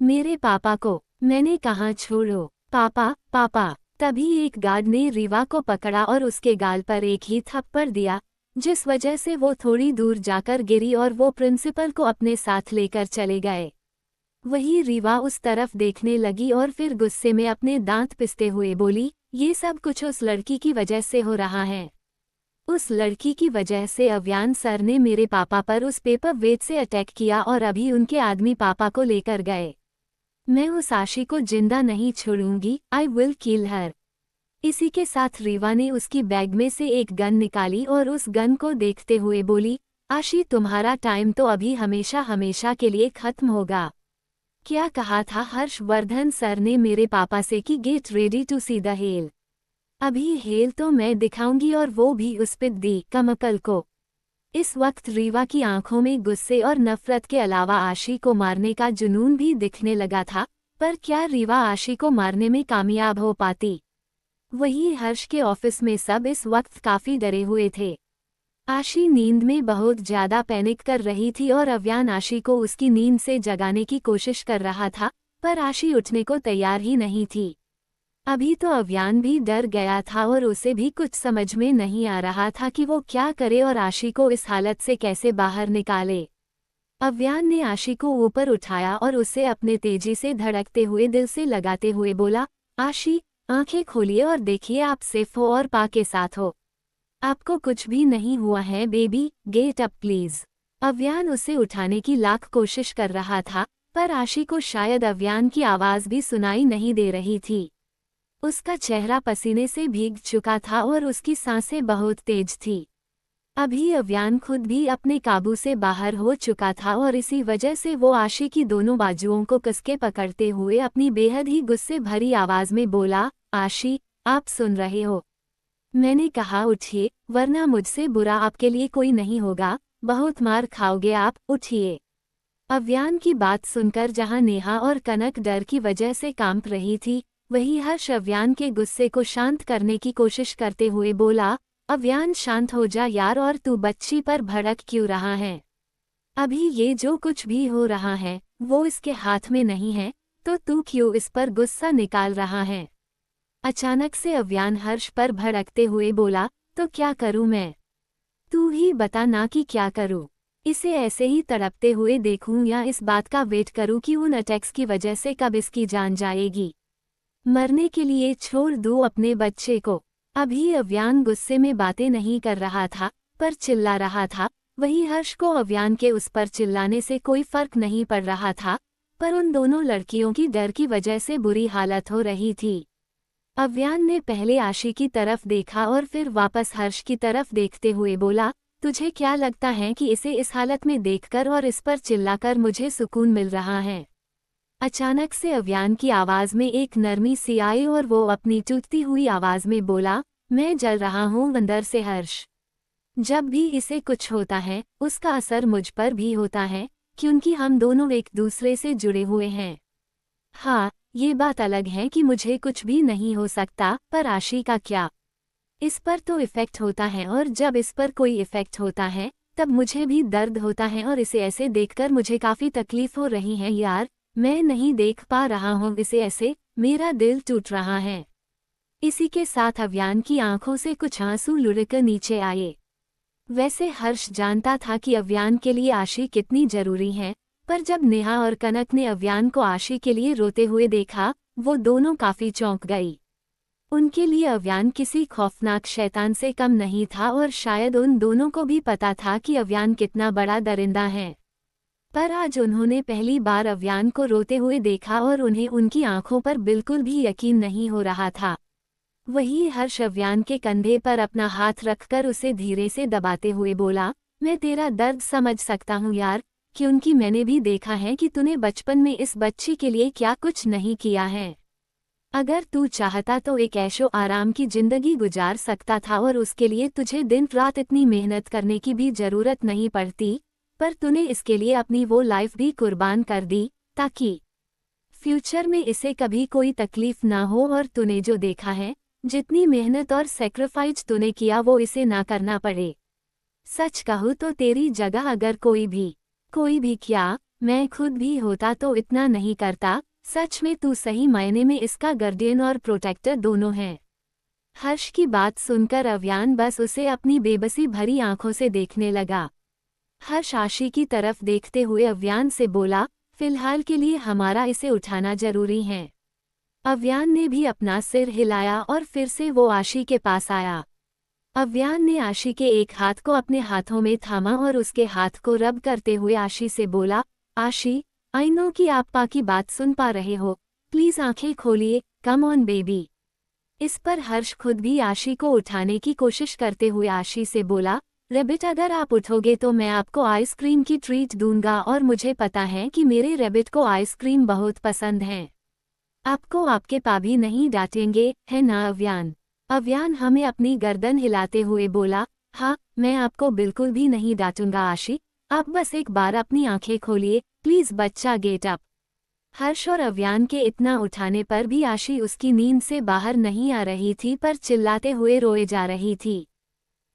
मेरे पापा को? मैंने कहा छोड़ो, पापा, पापा। तभी एक गार्ड ने रीवा को पकड़ा और उसके गाल पर एक ही थप्पड़ दिया, जिस वजह से वो थोड़ी दूर जाकर गिरी और वो प्रिंसिपल को अपने साथ लेकर चले गए। वही रीवा उस तरफ देखने लगी और फिर गुस्से में अपने दांत पिसते हुए बोली, ये सब कुछ उस लड़की की वजह से हो रहा है। उस लड़की की वजह से अव्यान सर ने मेरे पापा पर उस पेपर वेट से अटैक किया और अभी उनके आदमी पापा को लेकर गए। मैं उस आशी को जिंदा नहीं छोड़ूंगी, आई विल किल हर। इसी के साथ रीवा ने उसकी बैग में से एक गन निकाली और उस गन को देखते हुए बोली, आशी, तुम्हारा टाइम तो अभी हमेशा हमेशा के लिए खत्म होगा। क्या कहा था हर्षवर्धन सर ने मेरे पापा से कि get ready to see the hell. अभी हेल तो मैं दिखाऊंगी और वो भी उस पिद्दी कमकल को। इस वक्त रीवा की आंखों में गुस्से और नफरत के अलावा आशी को मारने का जुनून भी दिखने लगा था, पर क्या रीवा आशी को मारने में कामयाब हो पाती? वही हर्ष के ऑफिस में सब इस वक्त काफी डरे हुए थे। आशी नींद में बहुत ज्यादा पैनिक कर रही थी और अव्यान आशी को उसकी नींद से जगाने की कोशिश कर रहा था, पर आशी उठने को तैयार ही नहीं थी। अभी तो अव्यान भी डर गया था और उसे भी कुछ समझ में नहीं आ रहा था कि वो क्या करे और आशी को इस हालत से कैसे बाहर निकाले। अव्यान ने आशी को ऊपर उठाया और उसे अपने तेजी से धड़कते हुए दिल से लगाते हुए बोला, आशी, आंखें खोलिए और देखिए आप सेफ हो और पा के साथ हो। आपको कुछ भी नहीं हुआ है baby, get up please. Avyan उसे उठाने की लाख कोशिश कर रहा था, पर आशी को शायद अव्यान की आवाज भी सुनाई नहीं दे रही थी। उसका चेहरा पसीने से भीग चुका था और उसकी सांसें बहुत तेज थी। अभी अव्यान खुद भी अपने काबू से बाहर हो चुका था और इसी वजह से वो आशी की दोनों बाजुओं को कसके पकड़ते हुए अपनी बेहद ही गुस्से भरी आवाज में बोला, आशी, आप सुन रहे हो? मैंने कहा उठिए, वरना मुझसे बुरा आपके लिए कोई नहीं होगा, बहुत मार खाओगे आप, उठिए। अव्यान की बात सुनकर जहां नेहा और कनक डर की वजह से कांप रही थी, वही हर्ष अव्यान के गुस्से को शांत करने की कोशिश करते हुए बोला, अव्यान शांत हो जा यार, और तू बच्ची पर भड़क क्यों रहा है? अभी ये जो कुछ भी हो रहा है वो इसके हाथ में नहीं है, तो तू क्यों इस पर गुस्सा निकाल रहा है? अचानक से अव्यान हर्ष पर भड़कते हुए बोला, तो क्या करूं मैं? तू ही बता ना कि क्या करूं? इसे ऐसे ही तड़पते हुए देखूं या इस बात का वेट करूं कि उन अटैक्स की वजह से कब इसकी जान जाएगी? मरने के लिए छोड़ दूं अपने बच्चे को। अभी अव्यान गुस्से में बातें नहीं कर रहा था, पर चिल्ला रहा था। वहीं हर्ष को अव्यान के उस पर चिल्लाने से कोई फर्क नहीं पड़ रहा था, पर उन दोनों लड़कियों की डर की वजह से बुरी हालत हो रही थी। अव्यान ने पहले आशी की तरफ देखा और फिर वापस हर्ष की तरफ देखते हुए बोला, तुझे क्या लगता है कि इसे इस हालत में देखकर और इस पर चिल्लाकर मुझे सुकून मिल रहा है? अचानक से अव्यान की आवाज में एक नरमी सी आई और वो अपनी टूटती हुई आवाज में बोला, मैं जल रहा हूँ अंदर से हर्ष। जब भी इसे कुछ होता है उसका असर मुझ पर भी होता है, क्योंकि हम दोनों एक दूसरे से जुड़े हुए हैं। हाँ, ये बात अलग है कि मुझे कुछ भी नहीं हो सकता, पर आशी का क्या? इस पर तो इफ़ेक्ट होता है, और जब इस पर कोई इफ़ेक्ट होता है तब मुझे भी दर्द होता है, और इसे ऐसे देखकर मुझे काफ़ी तकलीफ हो रही है यार। मैं नहीं देख पा रहा हूँ इसे ऐसे, मेरा दिल टूट रहा है। इसी के साथ अव्यान की आंखों से कुछ आंसू लुढ़क नीचे आए। वैसे हर्ष जानता था कि अव्यान के लिए आशी कितनी जरूरी है, पर जब नेहा और कनक ने अव्यान को आशी के लिए रोते हुए देखा, वो दोनों काफी चौंक गई। उनके लिए अव्यान किसी खौफनाक शैतान से कम नहीं था, और शायद उन दोनों को भी पता था कि अव्यान कितना बड़ा दरिंदा है। पर आज उन्होंने पहली बार अव्यान को रोते हुए देखा और उन्हें उनकी आंखों पर बिल्कुल भी यकीन नहीं हो रहा था। वही हर्ष अव्यान के कंधे पर अपना हाथ रखकर उसे धीरे से दबाते हुए बोला, मैं तेरा दर्द समझ सकता हूँ यार, क्योंकि मैंने भी देखा है कि तूने बचपन में इस बच्ची के लिए क्या कुछ नहीं किया है। अगर तू चाहता तो एक ऐशो आराम की जिंदगी गुजार सकता था, और उसके लिए तुझे दिन रात इतनी मेहनत करने की भी जरूरत नहीं पड़ती, पर तूने इसके लिए अपनी वो लाइफ भी कुर्बान कर दी, ताकि फ्यूचर में इसे कभी कोई तकलीफ ना हो, और तूने जो देखा है, जितनी मेहनत और सेक्रीफाइस तूने किया, वो इसे ना करना पड़े। सच कहूँ तो तेरी जगह अगर कोई भी क्या, मैं खुद भी होता तो इतना नहीं करता। सच में तू सही मायने में इसका गार्डियन और प्रोटेक्टर दोनों है। हर्ष की बात सुनकर अव्यान बस उसे अपनी बेबसी भरी आंखों से देखने लगा। हर्ष आशी की तरफ देखते हुए अव्यान से बोला, फिलहाल के लिए हमारा इसे उठाना जरूरी है। अव्यान ने भी अपना सिर हिलाया और फिर से वो आशी के पास आया। अव्यान ने आशी के एक हाथ को अपने हाथों में थामा और उसके हाथ को रब करते हुए आशी से बोला, आशी, आई नो कि आप पा की बात सुन पा रहे हो, प्लीज आंखें खोलिए, कम ऑन बेबी। इस पर हर्ष खुद भी आशी को उठाने की कोशिश करते हुए आशी से बोला, रेबिट, अगर आप उठोगे तो मैं आपको आइसक्रीम की ट्रीट दूंगा, और मुझे पता है कि मेरे रेबिट को आइसक्रीम बहुत पसंद है। आपको आपके पा भी नहीं डांटेंगे, है ना अव्यान? अव्यान हमें अपनी गर्दन हिलाते हुए बोला, हाँ, मैं आपको बिल्कुल भी नहीं डांटूंगा आशी, आप बस एक बार अपनी आंखें खोलिए, प्लीज बच्चा, गेट अप। हर्ष और अव्यान के इतना उठाने पर भी आशी उसकी नींद से बाहर नहीं आ रही थी, पर चिल्लाते हुए रोए जा रही थी।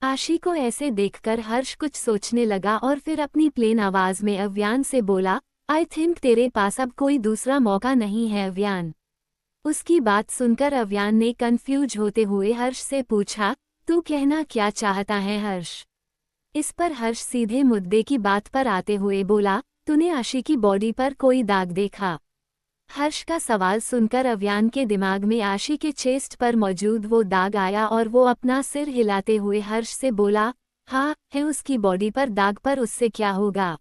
आशी को ऐसे देखकर हर्ष कुछ सोचने लगा और फिर अपनी प्लेन आवाज में अव्यान से बोला, आई थिंक तेरे पास अब कोई दूसरा मौका नहीं है अव्यान। उसकी बात सुनकर अव्यान ने कंफ्यूज होते हुए हर्ष से पूछा, तू कहना क्या चाहता है हर्ष? इस पर हर्ष सीधे मुद्दे की बात पर आते हुए बोला, तूने आशी की बॉडी पर कोई दाग देखा? हर्ष का सवाल सुनकर अव्यान के दिमाग में आशी के चेस्ट पर मौजूद वो दाग आया, और वो अपना सिर हिलाते हुए हर्ष से बोला, हाँ, है उसकी बॉडी पर दाग, पर उससे क्या होगा?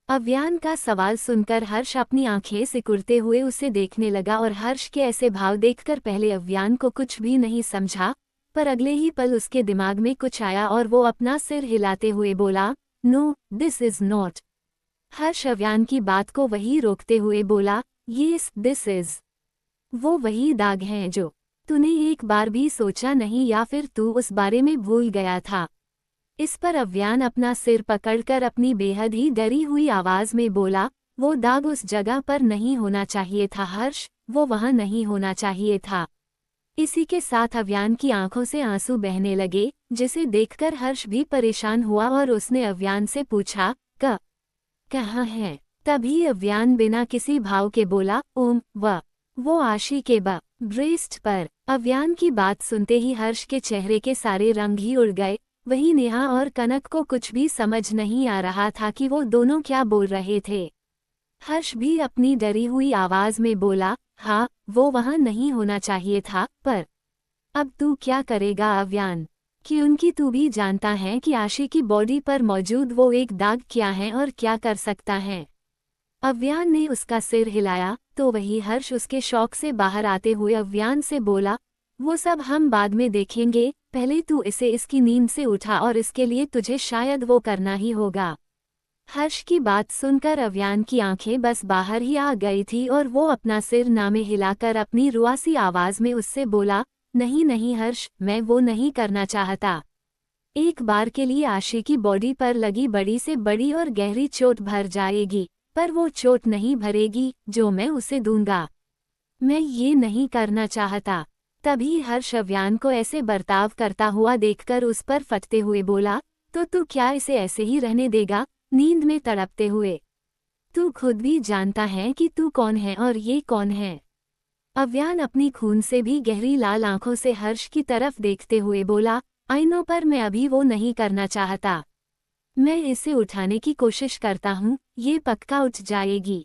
अव्यान का सवाल सुनकर हर्ष अपनी आंखें सिकुड़ते हुए उसे देखने लगा, और हर्ष के ऐसे भाव देखकर पहले अव्यान को कुछ भी नहीं समझा, पर अगले ही पल उसके दिमाग में कुछ आया और वो अपना सिर हिलाते हुए बोला, नो, दिस इज नॉट। हर्ष अव्यान की बात को वही रोकते हुए बोला, यस, दिस इज। वो वही दाग हैं जो तूने एक बार भी सोचा नहीं, या फिर तू उस बारे में भूल गया था? इस पर अव्यान अपना सिर पकड़कर अपनी बेहद ही डरी हुई आवाज में बोला, वो दाग उस जगह पर नहीं होना चाहिए था हर्ष, वो वहां नहीं होना चाहिए था। इसी के साथ अव्यान की आंखों से आंसू बहने लगे, जिसे देखकर हर्ष भी परेशान हुआ और उसने अव्यान से पूछा, कहाँ है? तभी अव्यान बिना किसी भाव के बोला, ओम, वो आशी के ब्रेस्ट पर। अव्यान की बात सुनते ही हर्ष के चेहरे के सारे रंग ही उड़ गए। वहीं नेहा और कनक को कुछ भी समझ नहीं आ रहा था कि वो दोनों क्या बोल रहे थे। हर्ष भी अपनी डरी हुई आवाज में बोला, हाँ, वो वहां नहीं होना चाहिए था, पर अब तू क्या करेगा अव्यान? कि उनकी तू भी जानता है कि आशी की बॉडी पर मौजूद वो एक दाग क्या है और क्या कर सकता है। अव्यान ने उसका सिर हिलाया तो वही हर्ष उसके शौक से बाहर आते हुए अव्यान से बोला, वो सब हम बाद में देखेंगे, पहले तू इसे इसकी नींद से उठा और इसके लिए तुझे शायद वो करना ही होगा। हर्ष की बात सुनकर अव्यान की आंखें बस बाहर ही आ गई थी और वो अपना सिर नामे हिलाकर अपनी रुआसी आवाज में उससे बोला, नहीं नहीं हर्ष, मैं वो नहीं करना चाहता। एक बार के लिए आशी की बॉडी पर लगी बड़ी से बड़ी और गहरी चोट भर जाएगी, पर वो चोट नहीं भरेगी जो मैं उसे दूंगा। मैं ये नहीं करना चाहता। तभी हर्ष अव्यान को ऐसे बर्ताव करता हुआ देखकर उस पर फटते हुए बोला, तो तू क्या इसे ऐसे ही रहने देगा, नींद में तड़पते हुए? तू खुद भी जानता है कि तू कौन है और ये कौन है। अव्यान अपनी खून से भी गहरी लाल आंखों से हर्ष की तरफ देखते हुए बोला, आई नो, पर मैं अभी वो नहीं करना चाहता। मैं इसे उठाने की कोशिश करता हूँ, ये पक्का उठ जाएगी।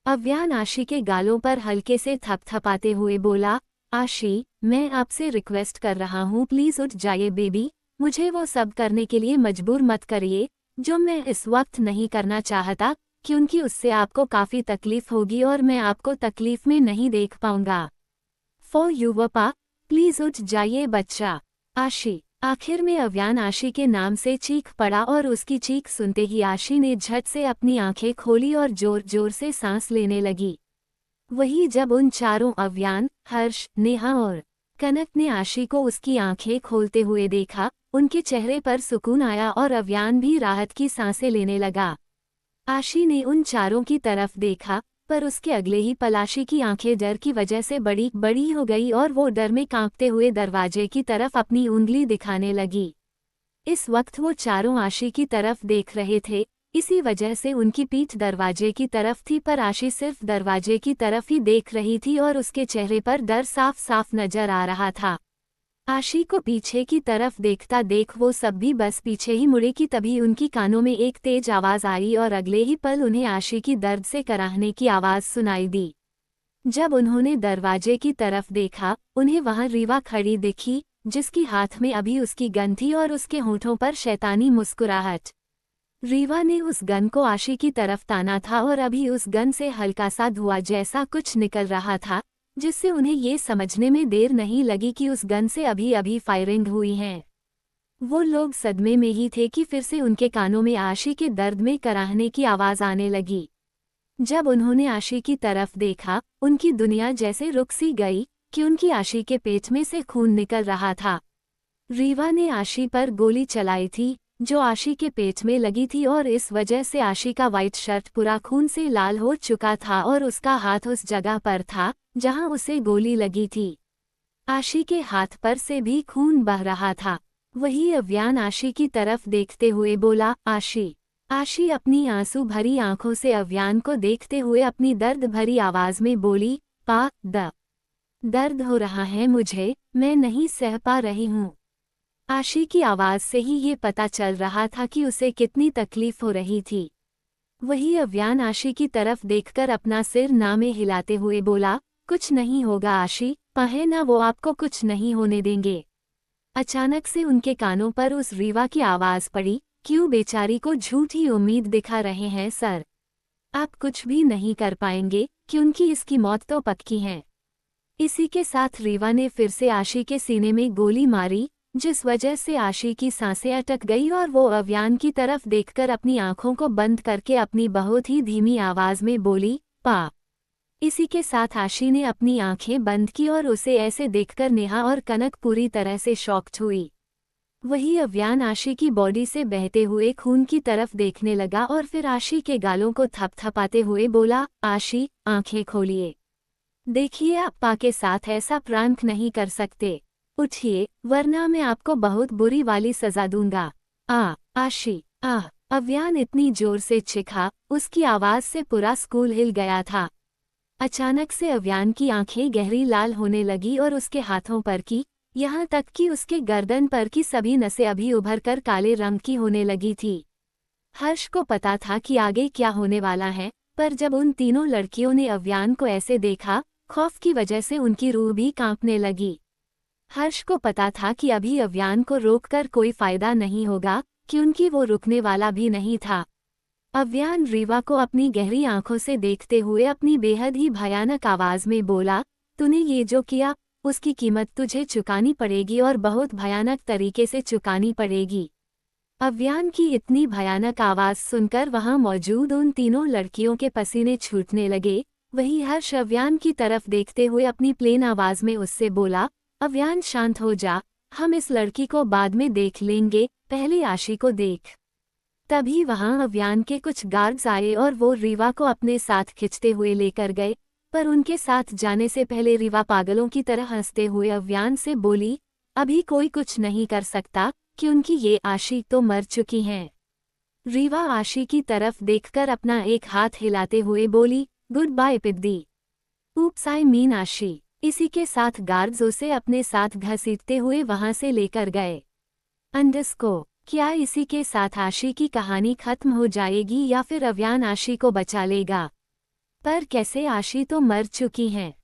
अव्यान आशी के गालों पर हल्के से थपथपाते हुए बोला, आशी, मैं आपसे रिक्वेस्ट कर रहा हूँ, प्लीज उठ जाइए बेबी, मुझे वो सब करने के लिए मजबूर मत करिए जो मैं इस वक्त नहीं करना चाहता, क्योंकि उससे आपको काफ़ी तकलीफ होगी और मैं आपको तकलीफ में नहीं देख पाऊंगा। फॉर यू पपा, प्लीज उठ जाइए बच्चा। आशी। आखिर में अव्यान आशी के नाम से चीख पड़ा और उसकी चीख सुनते ही आशी ने झट से अपनी आंखें खोली और जोर जोर से सांस लेने लगी। वही जब उन चारों अव्यान, हर्ष, नेहा और कनक ने आशी को उसकी आंखें खोलते हुए देखा, उनके चेहरे पर सुकून आया और अव्यान भी राहत की सांसें लेने लगा। आशी ने उन चारों की तरफ देखा, पर उसके अगले ही पल आशी की आंखें डर की वजह से बड़ी बड़ी हो गई और वो डर में कांपते हुए दरवाजे की तरफ अपनी उंगली दिखाने लगी। इस वक्त वो चारों आशी की तरफ देख रहे थे, इसी वजह से उनकी पीठ दरवाजे की तरफ थी, पर आशी सिर्फ दरवाजे की तरफ ही देख रही थी और उसके चेहरे पर डर साफ साफ नजर आ रहा था। आशी को पीछे की तरफ देखता देख वो सब भी बस पीछे ही मुड़े कि तभी उनकी कानों में एक तेज आवाज आई और अगले ही पल उन्हें आशी की दर्द से कराहने की आवाज सुनाई दी। जब उन्होंने दरवाजे की तरफ देखा, उन्हें वहां रीवा खड़ी दिखी, जिसकी हाथ में अभी उसकी गन थी और उसके होठों पर शैतानी मुस्कुराहट। रीवा ने उस गन को आशी की तरफ ताना था और अभी उस गन से हल्का सा धुआं जैसा कुछ निकल रहा था, जिससे उन्हें ये समझने में देर नहीं लगी कि उस गन से अभी अभी फायरिंग हुई है। वो लोग सदमे में ही थे कि फिर से उनके कानों में आशी के दर्द में कराहने की आवाज आने लगी। जब उन्होंने आशी की तरफ देखा, उनकी दुनिया जैसे रुक सी गई कि उनकी आशी के पेट में से खून निकल रहा था। रीवा ने आशी पर गोली चलाई थी, जो आशी के पेट में लगी थी और इस वजह से आशी का वाइट शर्ट पूरा खून से लाल हो चुका था और उसका हाथ उस जगह पर था जहां उसे गोली लगी थी। आशी के हाथ पर से भी खून बह रहा था। वही अव्यान आशी की तरफ देखते हुए बोला, आशी। आशी अपनी आंसू भरी आंखों से अव्यान को देखते हुए अपनी दर्द भरी आवाज में बोली, पा दर्द हो रहा है मुझे, मैं नहीं सह पा रही हूँ। आशी की आवाज से ही ये पता चल रहा था कि उसे कितनी तकलीफ हो रही थी। वही अव्यान आशी की तरफ देखकर अपना सिर नामे हिलाते हुए बोला, कुछ नहीं होगा आशी, पहे ना, वो आपको कुछ नहीं होने देंगे। अचानक से उनके कानों पर उस रीवा की आवाज पड़ी, क्यों बेचारी को झूठी उम्मीद दिखा रहे हैं सर? आप कुछ भी नहीं कर पाएंगे क्योंकि इसकी मौत तो पक्की है। इसी के साथ रीवा ने फिर से आशी के सीने में गोली मारी, जिस वजह से आशी की सांसें अटक गई और वो अव्यान की तरफ देखकर अपनी आंखों को बंद करके अपनी बहुत ही धीमी आवाज में बोली, पा। इसी के साथ आशी ने अपनी आंखें बंद की और उसे ऐसे देखकर नेहा और कनक पूरी तरह से शॉक्ड हुई। वही अव्यान आशी की बॉडी से बहते हुए खून की तरफ देखने लगा और फिर आशी के गालों को थपथपाते हुए बोला, आशी, आंखें खोलिए। देखिए, आप पा के साथ ऐसा प्रैंक नहीं कर सकते। उठिए, वरना मैं आपको बहुत बुरी वाली सजा दूंगा। आशी, अव्यान इतनी जोर से चीखा, उसकी आवाज से पूरा स्कूल हिल गया था। अचानक से अव्यान की आंखें गहरी लाल होने लगी और उसके हाथों पर की, यहाँ तक कि उसके गर्दन पर की सभी नसें अभी उभरकर काले रंग की होने लगी थी। हर्ष को पता था कि आगे क्या होने वाला है, पर जब उन तीनों लड़कियों ने अव्यान को ऐसे देखा, खौफ की वजह से उनकी रूह भी कांपने लगी। हर्ष को पता था कि अभी अव्यान को रोककर कोई फायदा नहीं होगा, क्योंकि वो रुकने वाला भी नहीं था। अव्यान रीवा को अपनी गहरी आंखों से देखते हुए अपनी बेहद ही भयानक आवाज में बोला, तूने ये जो किया, उसकी कीमत तुझे चुकानी पड़ेगी और बहुत भयानक तरीके से चुकानी पड़ेगी। अव्यान की इतनी भयानक आवाज सुनकर वहां मौजूद उन तीनों लड़कियों के पसीने छूटने लगे। वही हर्ष अव्यान की तरफ देखते हुए अपनी प्लेन आवाज में उससे बोला, अव्यान शांत हो जा, हम इस लड़की को बाद में देख लेंगे, पहले आशी को देख। तभी वहां अव्यान के कुछ गार्ड्स आए और वो रीवा को अपने साथ खिंचते हुए लेकर गए, पर उनके साथ जाने से पहले रीवा पागलों की तरह हंसते हुए अव्यान से बोली, अभी कोई कुछ नहीं कर सकता, क्योंकि ये आशी तो मर चुकी हैं। रीवा आशी की तरफ देखकर अपना एक हाथ हिलाते हुए बोली, गुड बाय पिद्दी। Oops I mean Ashi. इसी के साथ गार्ड्स उसे अपने साथ घसीटते हुए वहां से लेकर गए। अंडस्को, क्या इसी के साथ आशी की कहानी खत्म हो जाएगी या फिर अव्यान आशी को बचा लेगा? पर कैसे, आशी तो मर चुकी हैं।